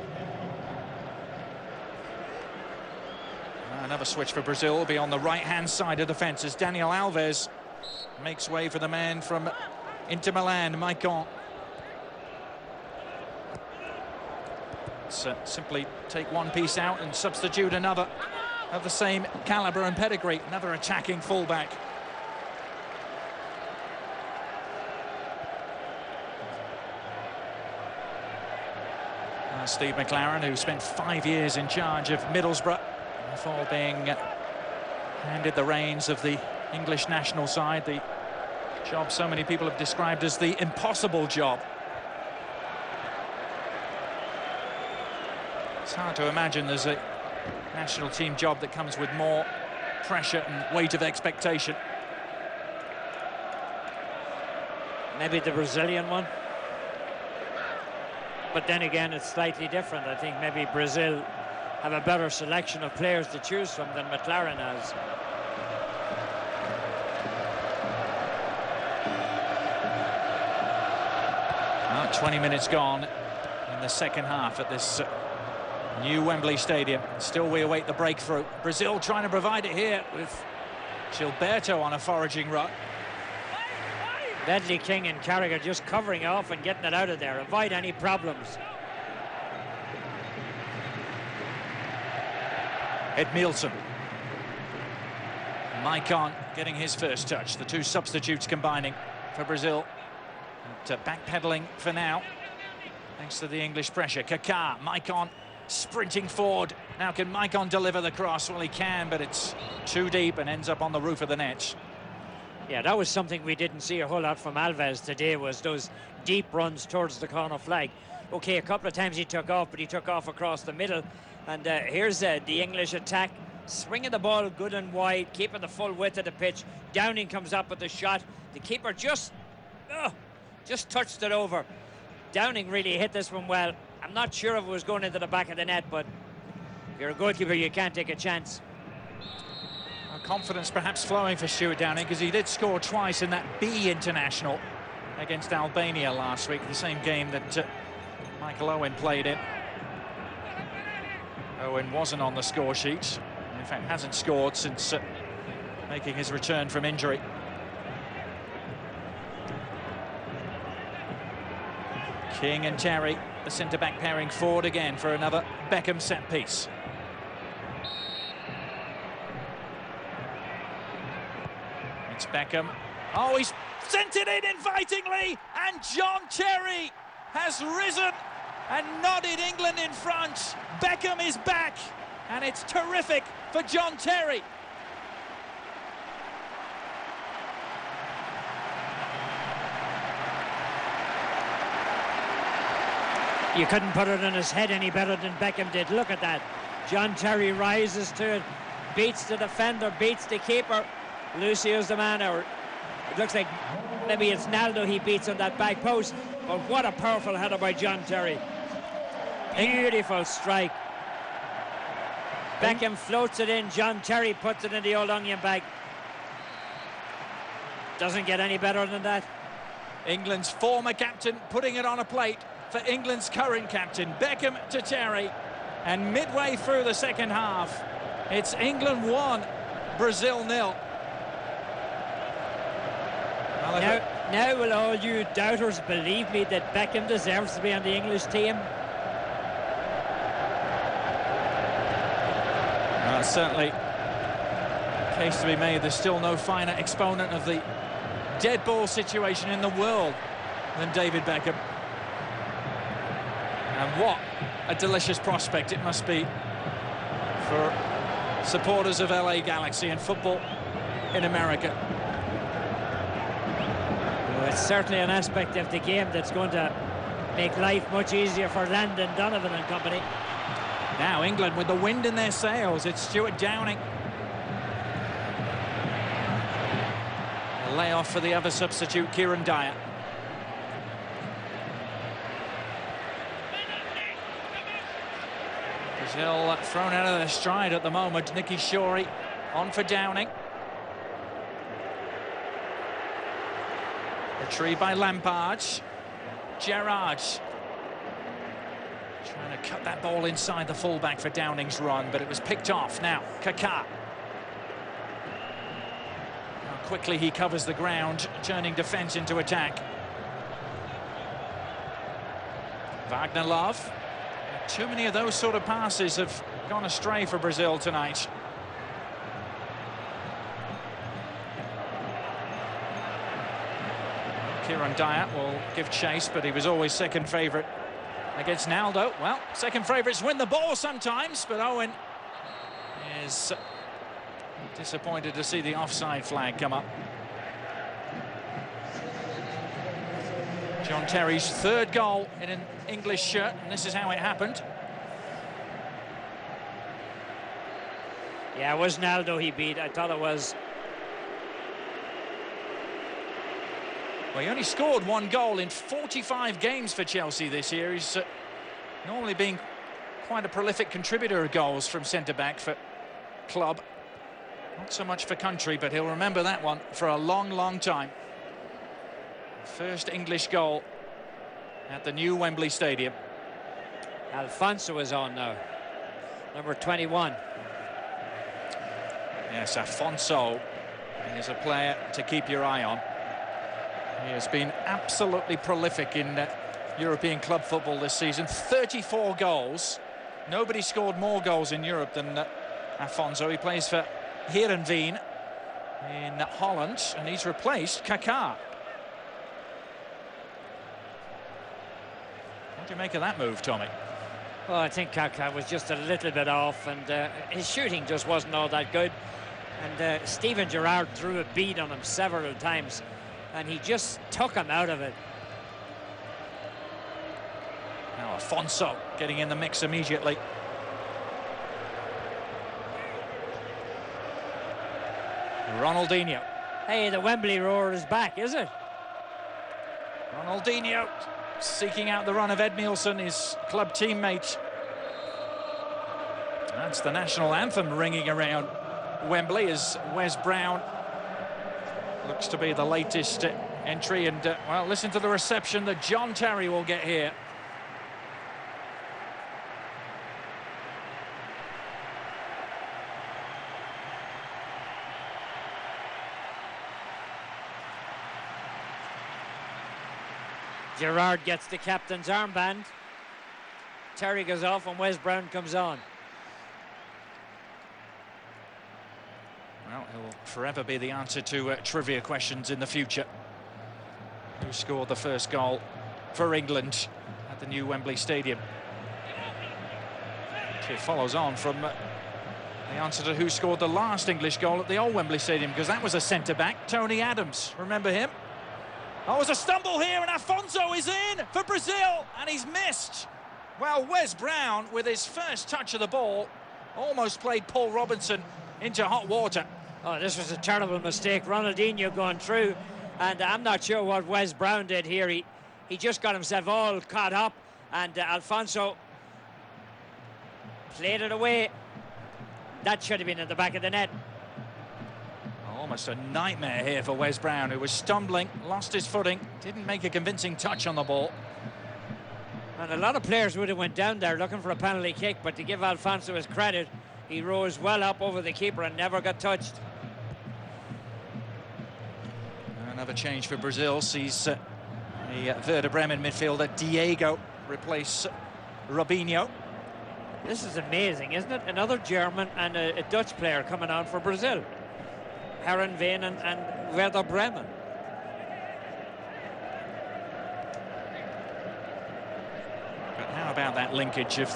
Another switch for Brazil will be on the right-hand side of the fence as Daniel Alves makes way for the man from Inter Milan, Maicon. Simply take one piece out and substitute another of the same calibre and pedigree. Another attacking fullback. Steve McLaren, who spent 5 years in charge of Middlesbrough before being handed the reins of the English national side, the job so many people have described as the impossible job. It's hard to imagine there's a national team job that comes with more pressure and weight of expectation. Maybe the Brazilian one. But then again, it's slightly different. I think maybe Brazil have a better selection of players to choose from than McLaren has. Well, 20 minutes gone in the second half at this new Wembley Stadium. Still we await the breakthrough. Brazil trying to provide it here with Gilberto on a foraging run. Ledley King and Carragher just covering off and getting it out of there. Avoid any problems. Ed Nielsen. Maicon getting his first touch. The two substitutes combining for Brazil. Backpedaling for now, thanks to the English pressure. Kaká, Maicon sprinting forward. Now can Maicon deliver the cross? Well, he can, but it's too deep and ends up on the roof of the net. Yeah, that was something we didn't see a whole lot from Alves today, was those deep runs towards the corner flag. Okay, a couple of times he took off, but he took off across the middle. And here's the English attack, swinging the ball good and wide, keeping the full width of the pitch. Downing comes up with the shot. The keeper just touched it over. Downing really hit this one well. I'm not sure if it was going into the back of the net, but if you're a goalkeeper, you can't take a chance. Confidence perhaps flowing for Stuart Downing, because he did score twice in that B international against Albania last week, the same game that Michael Owen played in. Owen wasn't on the score sheet, in fact hasn't scored since making his return from injury. King and Terry, the centre-back pairing forward again for another Beckham set piece. It's Beckham. Oh, he's sent it in invitingly, and John Terry has risen and nodded England in front. Beckham is back, and it's terrific for John Terry. You couldn't put it in his head any better than Beckham did. Look at that. John Terry rises to it, beats the defender, beats the keeper. Lucio's the man, or it looks like maybe it's Naldo he beats on that back post. But what a powerful header by John Terry. Beautiful strike. Beckham floats it in, John Terry puts it in the old onion bag. Doesn't get any better than that. England's former captain putting it on a plate for England's current captain, Beckham to Terry. And midway through the second half, it's England 1, Brazil 0. Now will all you doubters believe me that Beckham deserves to be on the English team? Certainly a case to be made. There's still no finer exponent of the dead ball situation in the world than David Beckham. And what a delicious prospect it must be for supporters of LA Galaxy and football in America. Well, it's certainly an aspect of the game that's going to make life much easier for Landon Donovan and company. Now England with the wind in their sails. It's Stuart Downing. A layoff for the other substitute, Kieran Dyer. Brazil thrown out of their stride at the moment. Nicky Shorey on for Downing. Retrieved by Lampard. Gerrard trying to cut that ball inside the fullback for Downing's run, but it was picked off. Now Kaká. How quickly he covers the ground, turning defence into attack. Wagner Love. Too many of those sort of passes have gone astray for Brazil tonight. Kieran Dyer will give chase, but he was always second favourite against Naldo. Well, second favourites win the ball sometimes, but Owen is disappointed to see the offside flag come up. John Terry's third goal in an English shirt, and this is how it happened. Yeah, it was Naldo he beat. I thought it was. Well, he only scored one goal in 45 games for Chelsea this year. He's normally been quite a prolific contributor of goals from centre-back for club. Not so much for country, but he'll remember that one for a long, long time. First English goal at the new Wembley Stadium. Alfonso is on now, number 21. Yes, Afonso is a player to keep your eye on. He has been absolutely prolific in European club football this season. 34 goals. Nobody scored more goals in Europe than Afonso. He plays for Heerenveen in Holland, and he's replaced Kaká. What do you make of that move, Tommy? Well, I think Kaká was just a little bit off, and his shooting just wasn't all that good. And Steven Gerrard threw a bead on him several times, and he just took him out of it. Now Afonso getting in the mix immediately. Ronaldinho. Hey, the Wembley roar is back, is it? Ronaldinho seeking out the run of Ed Nielsen, his club teammate. That's the national anthem ringing around Wembley as Wes Brown looks to be the latest entry. And, well, listen to the reception that John Terry will get here. Gerrard gets the captain's armband. Terry goes off and Wes Brown comes on. Well, he'll forever be the answer to trivia questions in the future. Who scored the first goal for England at the new Wembley Stadium? It follows on from the answer to who scored the last English goal at the old Wembley Stadium, because that was a centre-back, Tony Adams. Remember him? Oh, there's a stumble here, and Afonso is in for Brazil, and he's missed. Well, Wes Brown, with his first touch of the ball, almost played Paul Robinson into hot water. Oh, this was a terrible mistake. Ronaldinho going through, and I'm not sure what Wes Brown did here. He just got himself all caught up, and Alfonso played it away. That should have been in the back of the net. Almost a nightmare here for Wes Brown, who was stumbling, lost his footing, didn't make a convincing touch on the ball. And a lot of players would have went down there looking for a penalty kick, but to give Alfonso his credit, he rose well up over the keeper and never got touched. Another change for Brazil sees the Werder Bremen midfielder Diego replace Robinho. This is amazing, isn't it? Another German and a Dutch player coming on for Brazil. Herenveen and Werder Bremen. But how about that linkage of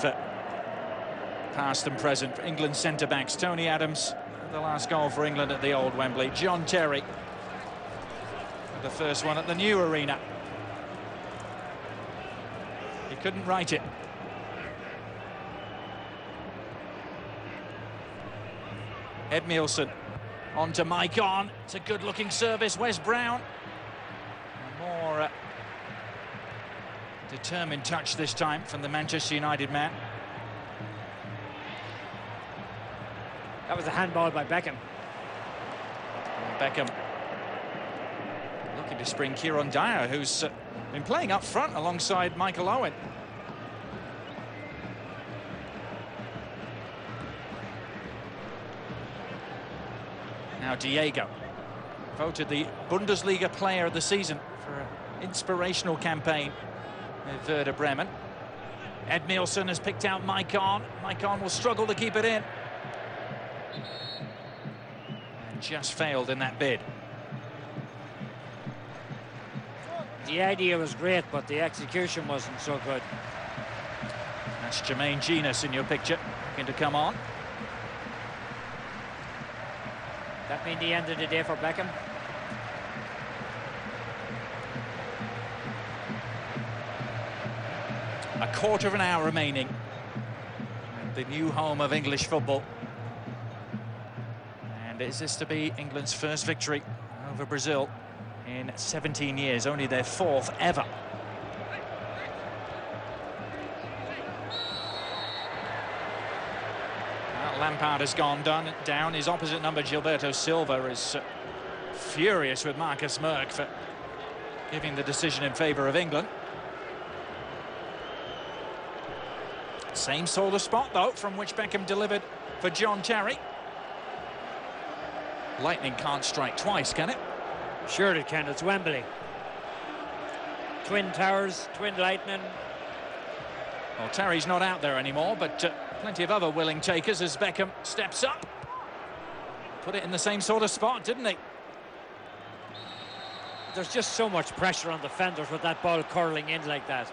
past and present for England's centre-backs? Tony Adams, the last goal for England at the old Wembley. John Terry, the first one at the new arena. He couldn't write it. Edmilson on to Mike On. It's a good-looking service. Wes Brown. A more determined touch this time from the Manchester United man. That was a handball by Beckham. Beckham looking to spring Kieran Dyer, who's been playing up front alongside Michael Owen. Now Diego, voted the Bundesliga player of the season for an inspirational campaign with Werder Bremen. Edmilson has picked out Mike On. Mike On will struggle to keep it in. And just failed in that bid. The idea was great, but the execution wasn't so good. That's Jermaine Genius in your picture, looking to come on. That mean the end of the day for Beckham? A quarter of an hour remaining. The new home of English football. And is this to be England's first victory over Brazil in 17 years? Only their fourth ever. Lampard has gone down. His opposite number, Gilberto Silva, is furious with Marcus Merck for giving the decision in favour of England. Same sort of spot, though, from which Beckham delivered for John Terry. Lightning can't strike twice, can it? Sure it can. It's Wembley. Twin towers, twin lightning. Well, Terry's not out there anymore, but plenty of other willing takers as Beckham steps up. Put it in the same sort of spot, didn't he? There's just so much pressure on defenders with that ball curling in like that.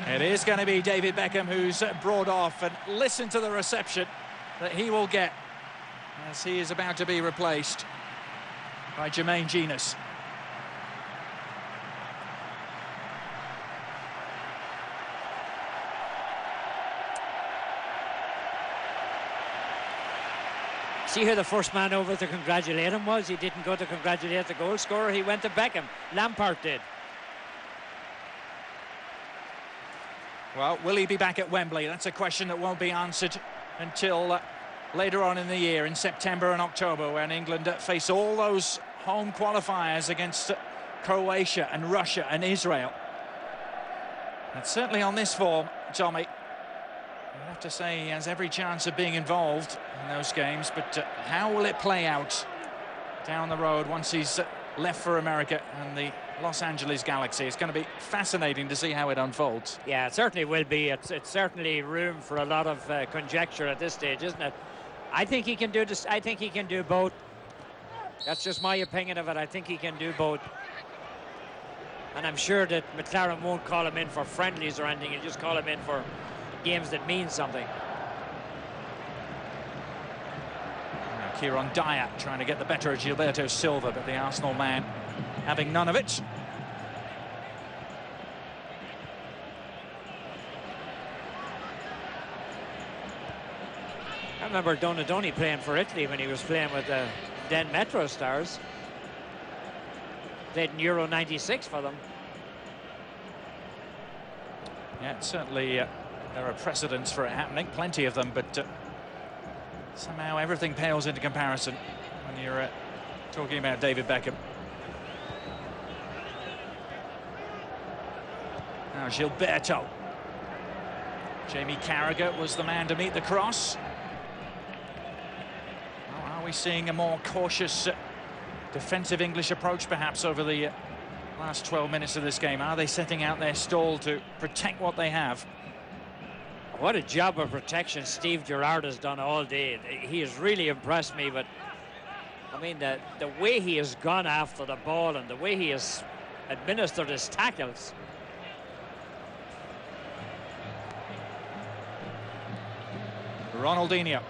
It is going to be David Beckham who's brought off, and listen to the reception that he will get as he is about to be replaced by Jermaine Genius. See who the first man over to congratulate him was? He didn't go to congratulate the goal scorer, he went to Beckham. Lampard did. Well, will he be back at Wembley? That's a question that won't be answered until later on in the year, in September and October, when England face all those home qualifiers against Croatia and Russia and Israel. And certainly on this form, Tommy, you have to say he has every chance of being involved in those games, but how will it play out down the road once he's left for America and the Los Angeles Galaxy? It's going to be fascinating to see how it unfolds. Yeah, it certainly will be. It's certainly room for a lot of conjecture at this stage, isn't it? I think he can do this. I think he can do both. That's just my opinion of it. I think he can do both. And I'm sure that McLaren won't call him in for friendlies or anything. He'll just call him in for games that mean something. Kieran Dyer trying to get the better of Gilberto Silva, but the Arsenal man having none of it. I remember Donadoni playing for Italy when he was playing with the then Metro Stars. Played in Euro 96 for them. Yeah, certainly there are precedents for it happening, plenty of them, but somehow everything pales into comparison when you're talking about David Beckham. Now Gilberto. Jamie Carragher was the man to meet the cross. Well, are we seeing a more cautious defensive English approach perhaps over the last 12 minutes of this game? Are they setting out their stall to protect what they have? What a job of protection Steve Gerrard has done all day. He has really impressed me, but I mean the way he has gone after the ball and the way he has administered his tackles. Ronaldinho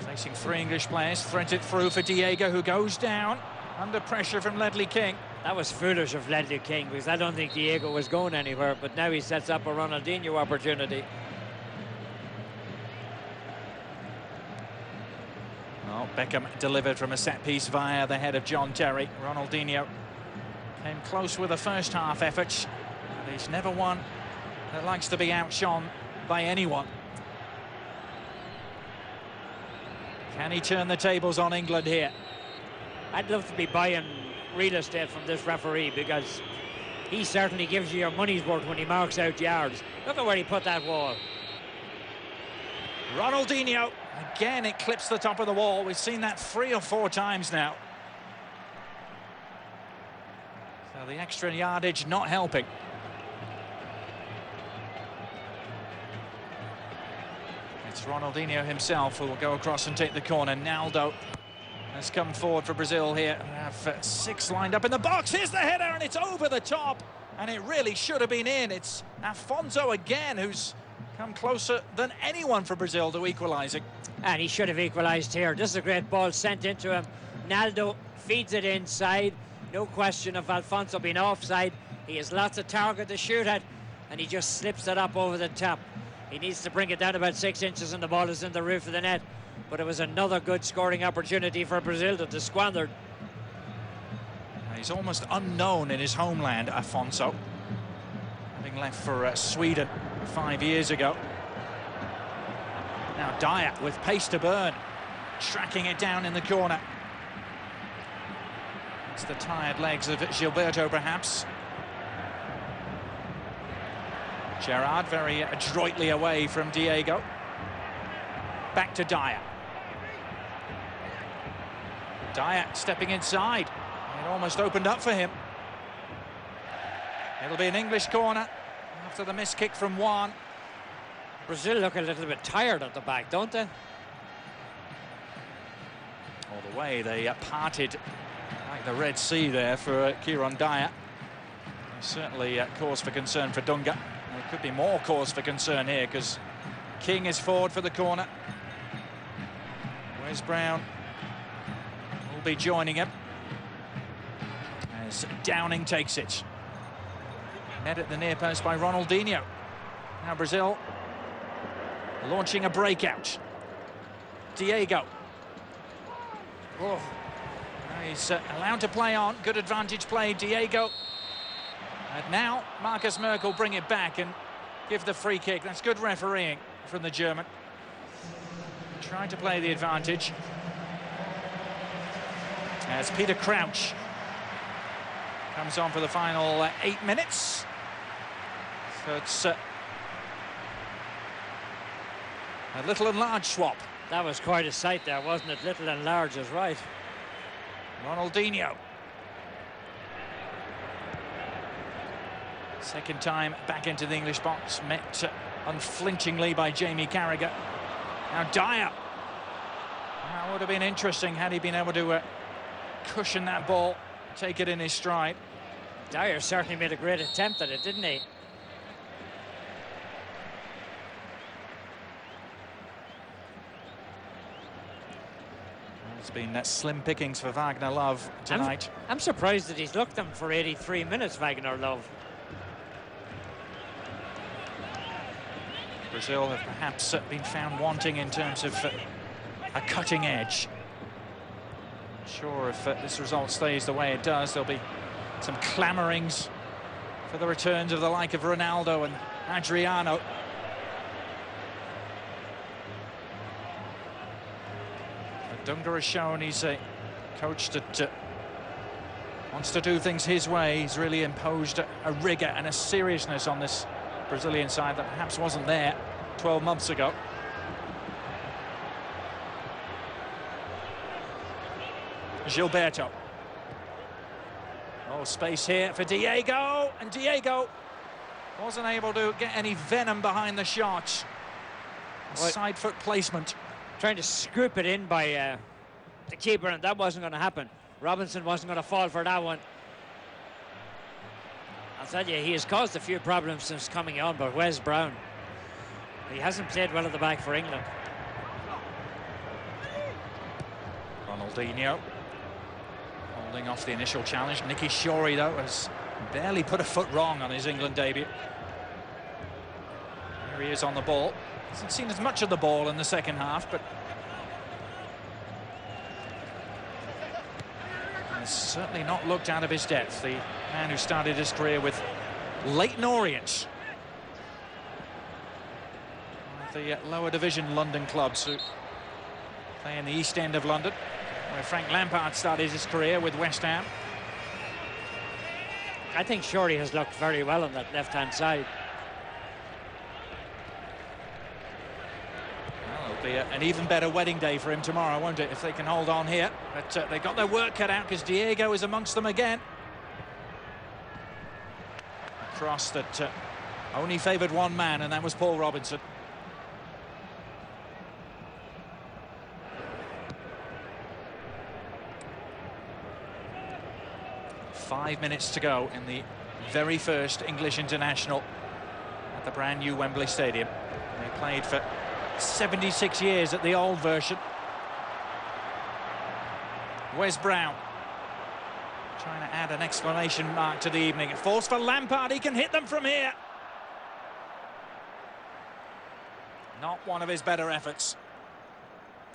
facing three English players, threads it through for Diego, who goes down under pressure from Ledley King. That was foolish of Ledley King, because I don't think Diego was going anywhere, but now he sets up a Ronaldinho opportunity. Well, Beckham delivered from a set piece via the head of John Terry. Ronaldinho came close with a first half effort, but he's never one that likes to be outshone by anyone. Can he turn the tables on England here? I'd love to be buying real estate from this referee, because he certainly gives you your money's worth when he marks out yards. Look at where he put that wall. Ronaldinho, again it clips the top of the wall. We've seen that 3 or 4 times now. So the extra yardage not helping. It's Ronaldinho himself who will go across and take the corner. Naldo has come forward for Brazil here. We have 6 lined up in the box. Here's the header, and it's over the top. And it really should have been in. It's Afonso again who's come closer than anyone for Brazil to equalising. And he should have equalised here. This is a great ball sent into him. Naldo feeds it inside. No question of Alfonso being offside. He has lots of target to shoot at, and he just slips it up over the top. He needs to bring it down about 6 inches, and the ball is in the roof of the net. But it was another good scoring opportunity for Brazil that they squandered. He's almost unknown in his homeland, Afonso, having left for Sweden 5 years ago. Now Dyer with pace to burn, tracking it down in the corner. It's the tired legs of Gilberto, perhaps. Gerrard very adroitly away from Diego. Back to Dyer. Dyer stepping inside. It almost opened up for him. It'll be an English corner after the missed kick from Juan. Brazil look a little bit tired at the back, don't they? All the way they parted like the Red Sea there for Kieran Dyer. Certainly cause for concern for Dunga. There could be more cause for concern here, because King is forward for the corner. Wes Brown will be joining him as Downing takes it. Head at the near post by Ronaldinho. Now Brazil launching a breakout. Diego. Oh. Now he's allowed to play on. Good advantage play, Diego. And now Marcus Merkel bring it back and give the free kick. That's good refereeing from the German. Trying to play the advantage. As Peter Crouch comes on for the final 8 minutes. So it's A little and large swap. That was quite a sight there, wasn't it? Little and large is right. Ronaldinho. Second time back into the English box, met unflinchingly by Jamie Carragher. Now Dyer. That would have been interesting had he been able to cushion that ball, take it in his stride. Dyer certainly made a great attempt at it, didn't he? It's been slim pickings for Wagner Love tonight. I'm surprised that he's looked them for 83 minutes, Wagner Love. Brazil have perhaps been found wanting in terms of a cutting edge. Sure, if this result stays the way it does, there'll be some clamourings for the returns of the like of Ronaldo and Adriano. But Dunga has shown he's a coach that wants to do things his way. He's really imposed a rigour and a seriousness on this Brazilian side that perhaps wasn't there 12 months ago. Gilberto. Oh, space here for Diego, and Diego wasn't able to get any venom behind the shot. Side foot placement. Trying to scoop it in by the keeper, and that wasn't going to happen. Robinson wasn't going to fall for that one. I'll tell you, he has caused a few problems since coming on, but Wes Brown, he hasn't played well at the back for England. Ronaldinho holding off the initial challenge. Nicky Shorey, though, has barely put a foot wrong on his England debut. Here he is on the ball. Hasn't seen as much of the ball in the second half, but has certainly not looked out of his depth. The man who started his career with Leyton Orient, one of the lower division London clubs who play in the East End of London, where Frank Lampard started his career with West Ham. I think Shorey has looked very well on that left-hand side. Well, it'll be an even better wedding day for him tomorrow, won't it, if they can hold on here. But they've got their work cut out because Diego is amongst them again. A cross that only favoured one man, and that was Paul Robinson. Five minutes to go in the very first English international at the brand new Wembley Stadium. They played for 76 years at the old version. Wes Brown trying to add an exclamation mark to the evening. A force for Lampard, he can hit them from here. Not one of his better efforts.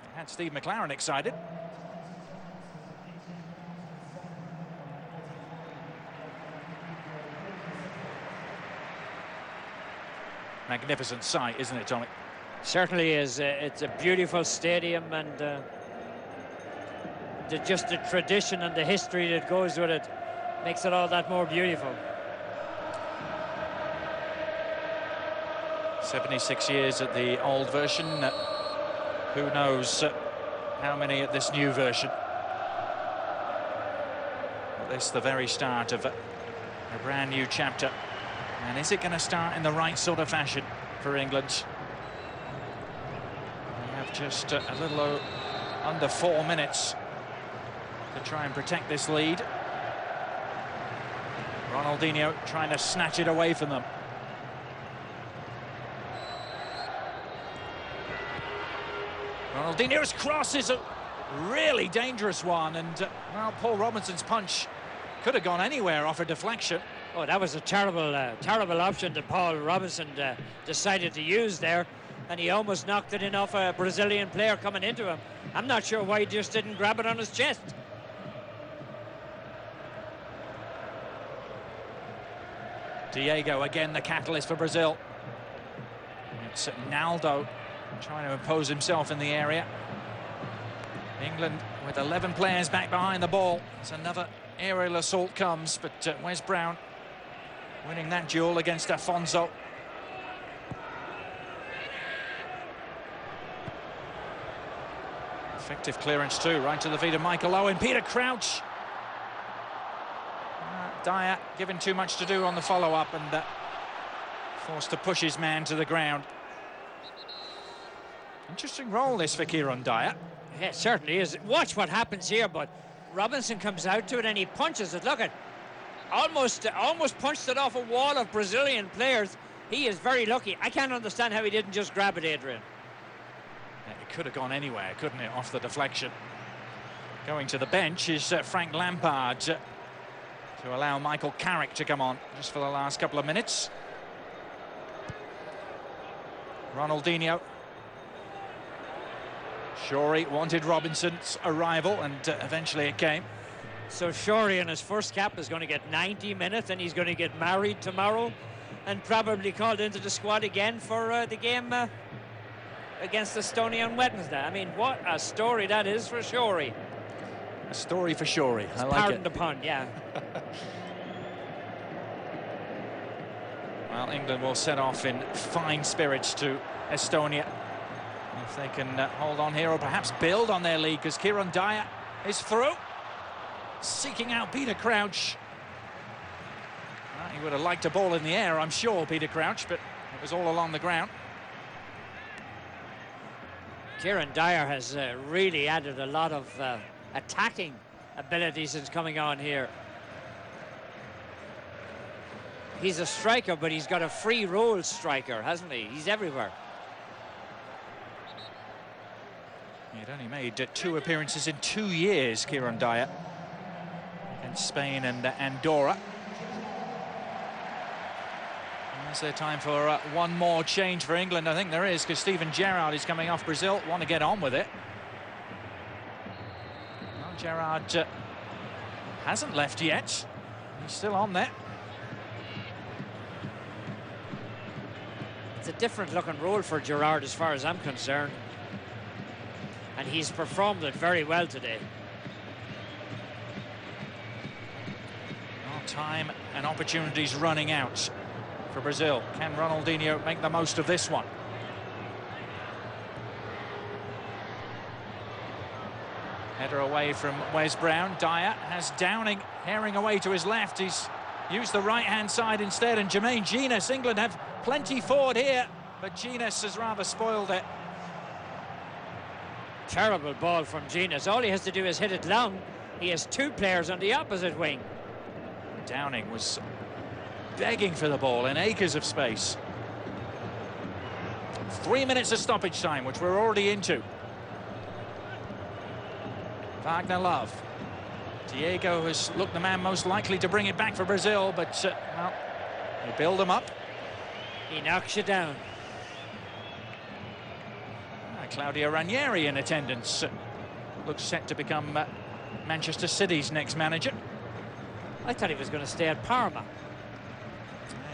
It had Steve McLaren excited. Magnificent sight, isn't it, Tommy? Certainly is. It's a beautiful stadium, and just the tradition and the history that goes with it makes it all that more beautiful. 76 years at the old version. Who knows how many at this new version? Well, this is the very start of a brand new chapter. And is it going to start in the right sort of fashion for England? We have just a little under 4 minutes to try and protect this lead. Ronaldinho trying to snatch it away from them. Ronaldinho's cross is a really dangerous one, and well, Paul Robinson's punch could have gone anywhere off a deflection. Oh, that was a terrible, terrible option that Paul Robinson decided to use there, and he almost knocked it in off a Brazilian player coming into him. I'm not sure why he just didn't grab it on his chest. Diego again, the catalyst for Brazil. It's Naldo trying to impose himself in the area. England with 11 players back behind the ball. It's another aerial assault comes, but Wes Brown winning that duel against Afonso. Effective clearance too, right to the feet of Michael Owen. Peter Crouch. Dyer given too much to do on the follow-up and forced to push his man to the ground. Interesting role this for Kieran Dyer. Yeah, it certainly is. Watch what happens here, but Robinson comes out to it and he punches it. Look at, almost punched it off a wall of Brazilian players. He is very lucky. I can't understand how he didn't just grab it, Adrian. Yeah, it could have gone anywhere, couldn't it, off the deflection. Going to the bench is Frank Lampard to allow Michael Carrick to come on just for the last couple of minutes. Ronaldinho. Shorey wanted Robinson's arrival, and eventually it came. So Shorey in his first cap is going to get 90 minutes, and he's going to get married tomorrow and probably called into the squad again for the game against Estonia on Wednesday. I mean, what a story that is for Shorey. A story for Shorey. I like pardon it. the pun, yeah. Well, England will set off in fine spirits to Estonia. If they can hold on here or perhaps build on their lead, because Kieran Dyer is through. Seeking out Peter Crouch. Well, he would have liked a ball in the air, I'm sure, Peter Crouch, but it was all along the ground. Kieran Dyer has really added a lot of attacking ability since coming on here. He's a striker, but he's got a free role striker, hasn't he? He's everywhere. He'd only made 2 appearances in 2 years, Kieran Dyer, against Spain and Andorra. And is there time for one more change for England? I think there is, because Steven Gerrard is coming off Brazil. Want to get on with it. Well, Gerrard hasn't left yet. He's still on there. It's a different looking role for Gerrard as far as I'm concerned. And he's performed it very well today. Well, time and opportunities running out for Brazil. Can Ronaldinho make the most of this one? Header away from Wes Brown. Dyer has Downing herring away to his left. He's used the right-hand side instead, and Jermaine Genius. England have plenty forward here, but Genius has rather spoiled it. Terrible ball from Genius. All he has to do is hit it long. He has 2 players on the opposite wing. Downing was begging for the ball in acres of space. 3 minutes of stoppage time, which we're already into. Wagner Love. Diego has looked the man most likely to bring it back for Brazil, but well, they build him up. He knocks you down. Claudio Ranieri in attendance. Looks set to become Manchester City's next manager. I thought he was going to stay at Parma.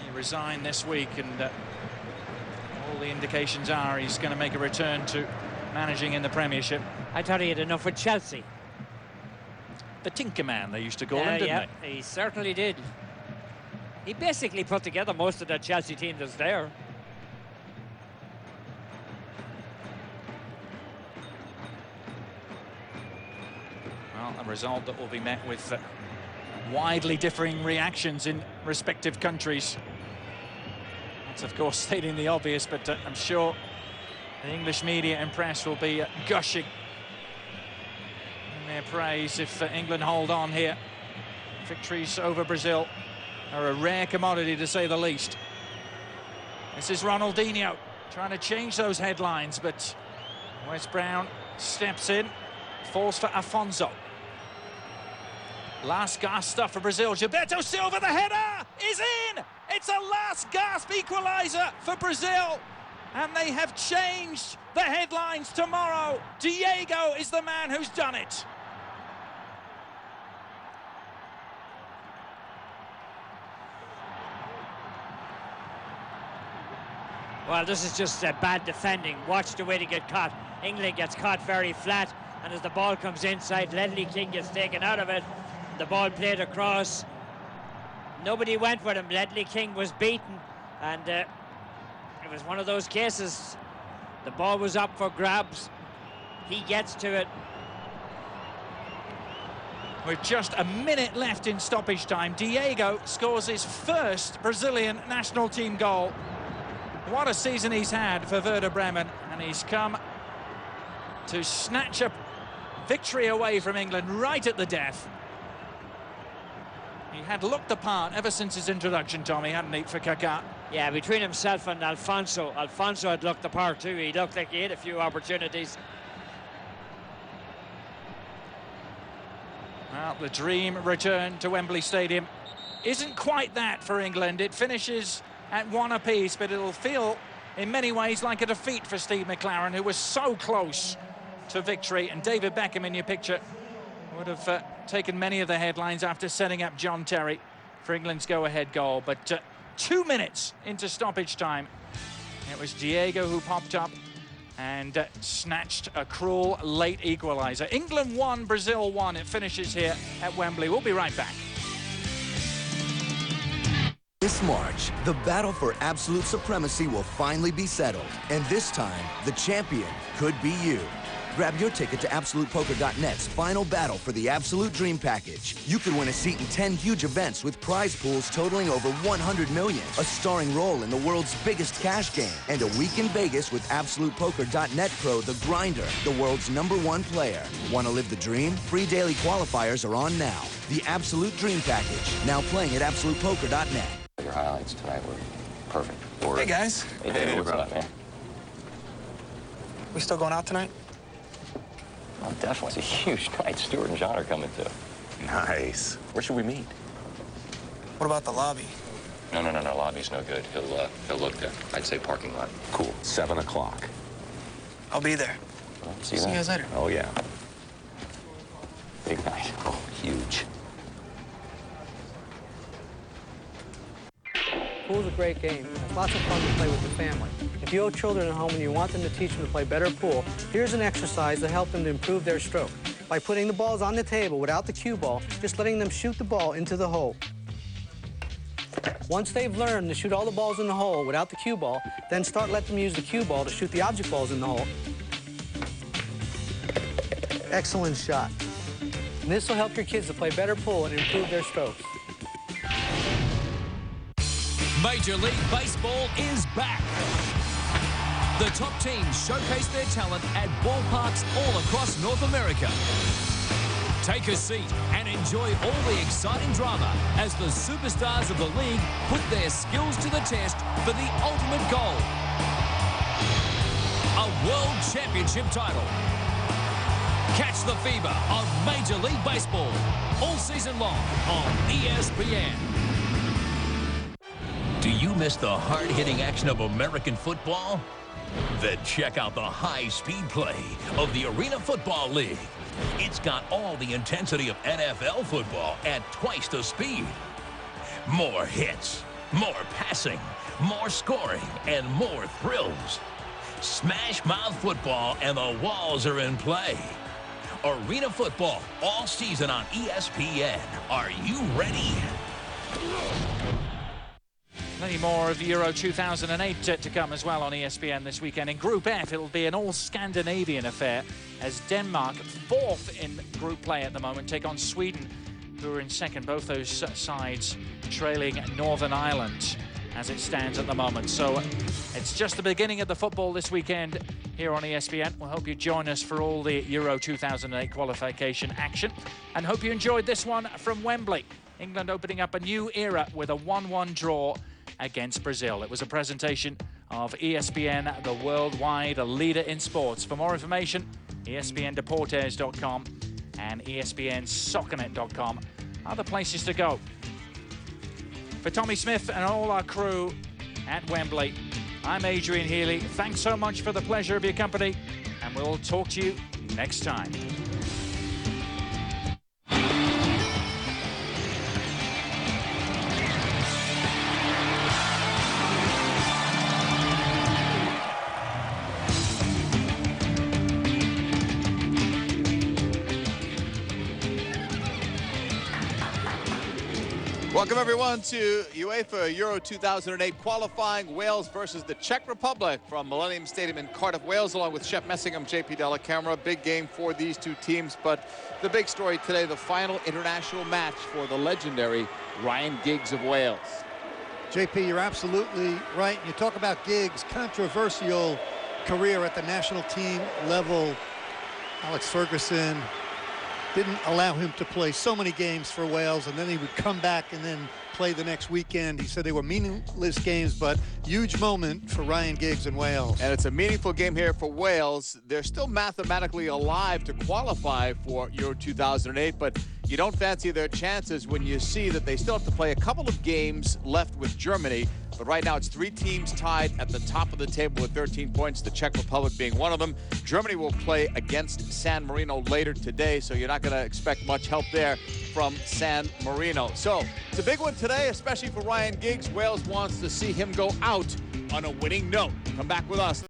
He resigned this week, and all the indications are he's going to make a return to managing in the Premiership. I thought he had enough with Chelsea. The Tinker Man, they used to call him, didn't they? He certainly did. He basically put together most of that Chelsea team that's there. Well, a result that will be met with widely differing reactions in respective countries. That's, of course, stating the obvious, but I'm sure the English media and press will be gushing in their praise if England hold on here. Victories over Brazil are a rare commodity, to say the least. This is Ronaldinho trying to change those headlines, but Wes Brown steps in, falls for Afonso. Last gasp stuff for Brazil. Gilberto Silva, the header is in! It's a last gasp equaliser for Brazil. And they have changed the headlines tomorrow. Diego is the man who's done it. Well, this is just bad defending. Watch the way to get caught. England gets caught very flat, and as the ball comes inside, Ledley King gets taken out of it. The ball played across. Nobody went with him. Ledley King was beaten, and it was one of those cases. The ball was up for grabs. He gets to it. With just a minute left in stoppage time, Diego scores his first Brazilian national team goal. What a season he's had for Werder Bremen, and he's come to snatch a victory away from England right at the death. He had looked the part ever since his introduction, Tommy, hadn't he, for Kaká? Yeah, between himself and Alfonso had looked the part too. He looked like he had a few opportunities. Well, the dream return to Wembley Stadium isn't quite that for England. It finishes at 1 apiece, but it'll feel in many ways like a defeat for Steve McLaren, who was so close to victory. And David Beckham in your picture would have taken many of the headlines after setting up John Terry for England's go-ahead goal. But 2 minutes into stoppage time, it was Diego who popped up and snatched a cruel late equaliser. England 1, Brazil 1. It finishes here at Wembley. We'll be right back. This March, the battle for absolute supremacy will finally be settled. And this time, the champion could be you. Grab your ticket to AbsolutePoker.net's final battle for the Absolute Dream Package. You could win a seat in 10 huge events with prize pools totaling over $100 million, a starring role in the world's biggest cash game, and a week in Vegas with AbsolutePoker.net Pro The Grinder, the world's #1 player. Want to live the dream? Free daily qualifiers are on now. The Absolute Dream Package, now playing at AbsolutePoker.net. Your highlights tonight were perfect. Hey, guys. Hey, what's up, man? We still going out tonight? Oh, definitely. It's a huge night. Stuart and John are coming, too. Nice. Where should we meet? What about the lobby? No. Lobby's no good. He'll look there. I'd say parking lot. Cool. 7 o'clock. I'll be there. Well, See you guys later. Oh, yeah. Big night. Oh, huge. Pool's a great game. It's lots of fun to play with the family. If you have children at home and you want them to teach them to play better pool, here's an exercise to help them to improve their stroke. By putting the balls on the table without the cue ball, just letting them shoot the ball into the hole. Once they've learned to shoot all the balls in the hole without the cue ball, then let them use the cue ball to shoot the object balls in the hole. Excellent shot. And this will help your kids to play better pool and improve their strokes. Major League Baseball is back. The top teams showcase their talent at ballparks all across North America. Take a seat and enjoy all the exciting drama as the superstars of the league put their skills to the test for the ultimate goal: a World Championship title. Catch the fever of Major League Baseball all season long on ESPN. Do you miss the hard-hitting action of American football? Then check out the high-speed play of the Arena Football League. It's got all the intensity of NFL football at twice the speed. More hits, more passing, more scoring, and more thrills. Smash mouth football and the walls are in play. Arena football all season on ESPN. Are you ready? Plenty more of Euro 2008 to come as well on ESPN this weekend. In Group F, it'll be an all-Scandinavian affair as Denmark, 4th in group play at the moment, take on Sweden, who are in second. Both those sides trailing Northern Ireland as it stands at the moment. So it's just the beginning of the football this weekend here on ESPN. We hope you join us for all the Euro 2008 qualification action, and hope you enjoyed this one from Wembley. England opening up a new era with a 1-1 draw against Brazil. It was a presentation of ESPN, the worldwide leader in sports. For more information, ESPNdeportes.com and ESPNsoccernet.com are the places to go. For Tommy Smith and all our crew at Wembley, I'm Adrian Healy. Thanks so much for the pleasure of your company, and we'll talk to you next time. Welcome everyone to UEFA Euro 2008 qualifying. Wales versus the Czech Republic from Millennium Stadium in Cardiff, Wales, along with Shep Messingham, JP Della Camera. Big game for these two teams, but the big story today, the final international match for the legendary Ryan Giggs of Wales. JP, you're absolutely right. You talk about Giggs' controversial career at the national team level. Alex Ferguson didn't allow him to play so many games for Wales, and then he would come back and then play the next weekend. He said they were meaningless games, but huge moment for Ryan Giggs and Wales. And it's a meaningful game here for Wales. They're still mathematically alive to qualify for Euro 2008, but you don't fancy their chances when you see that they still have to play a couple of games left with Germany. But right now it's 3 teams tied at the top of the table with 13 points, the Czech Republic being one of them. Germany will play against San Marino later today, so you're not going to expect much help there from San Marino. So it's a big one today, especially for Ryan Giggs. Wales wants to see him go out on a winning note. Come back with us.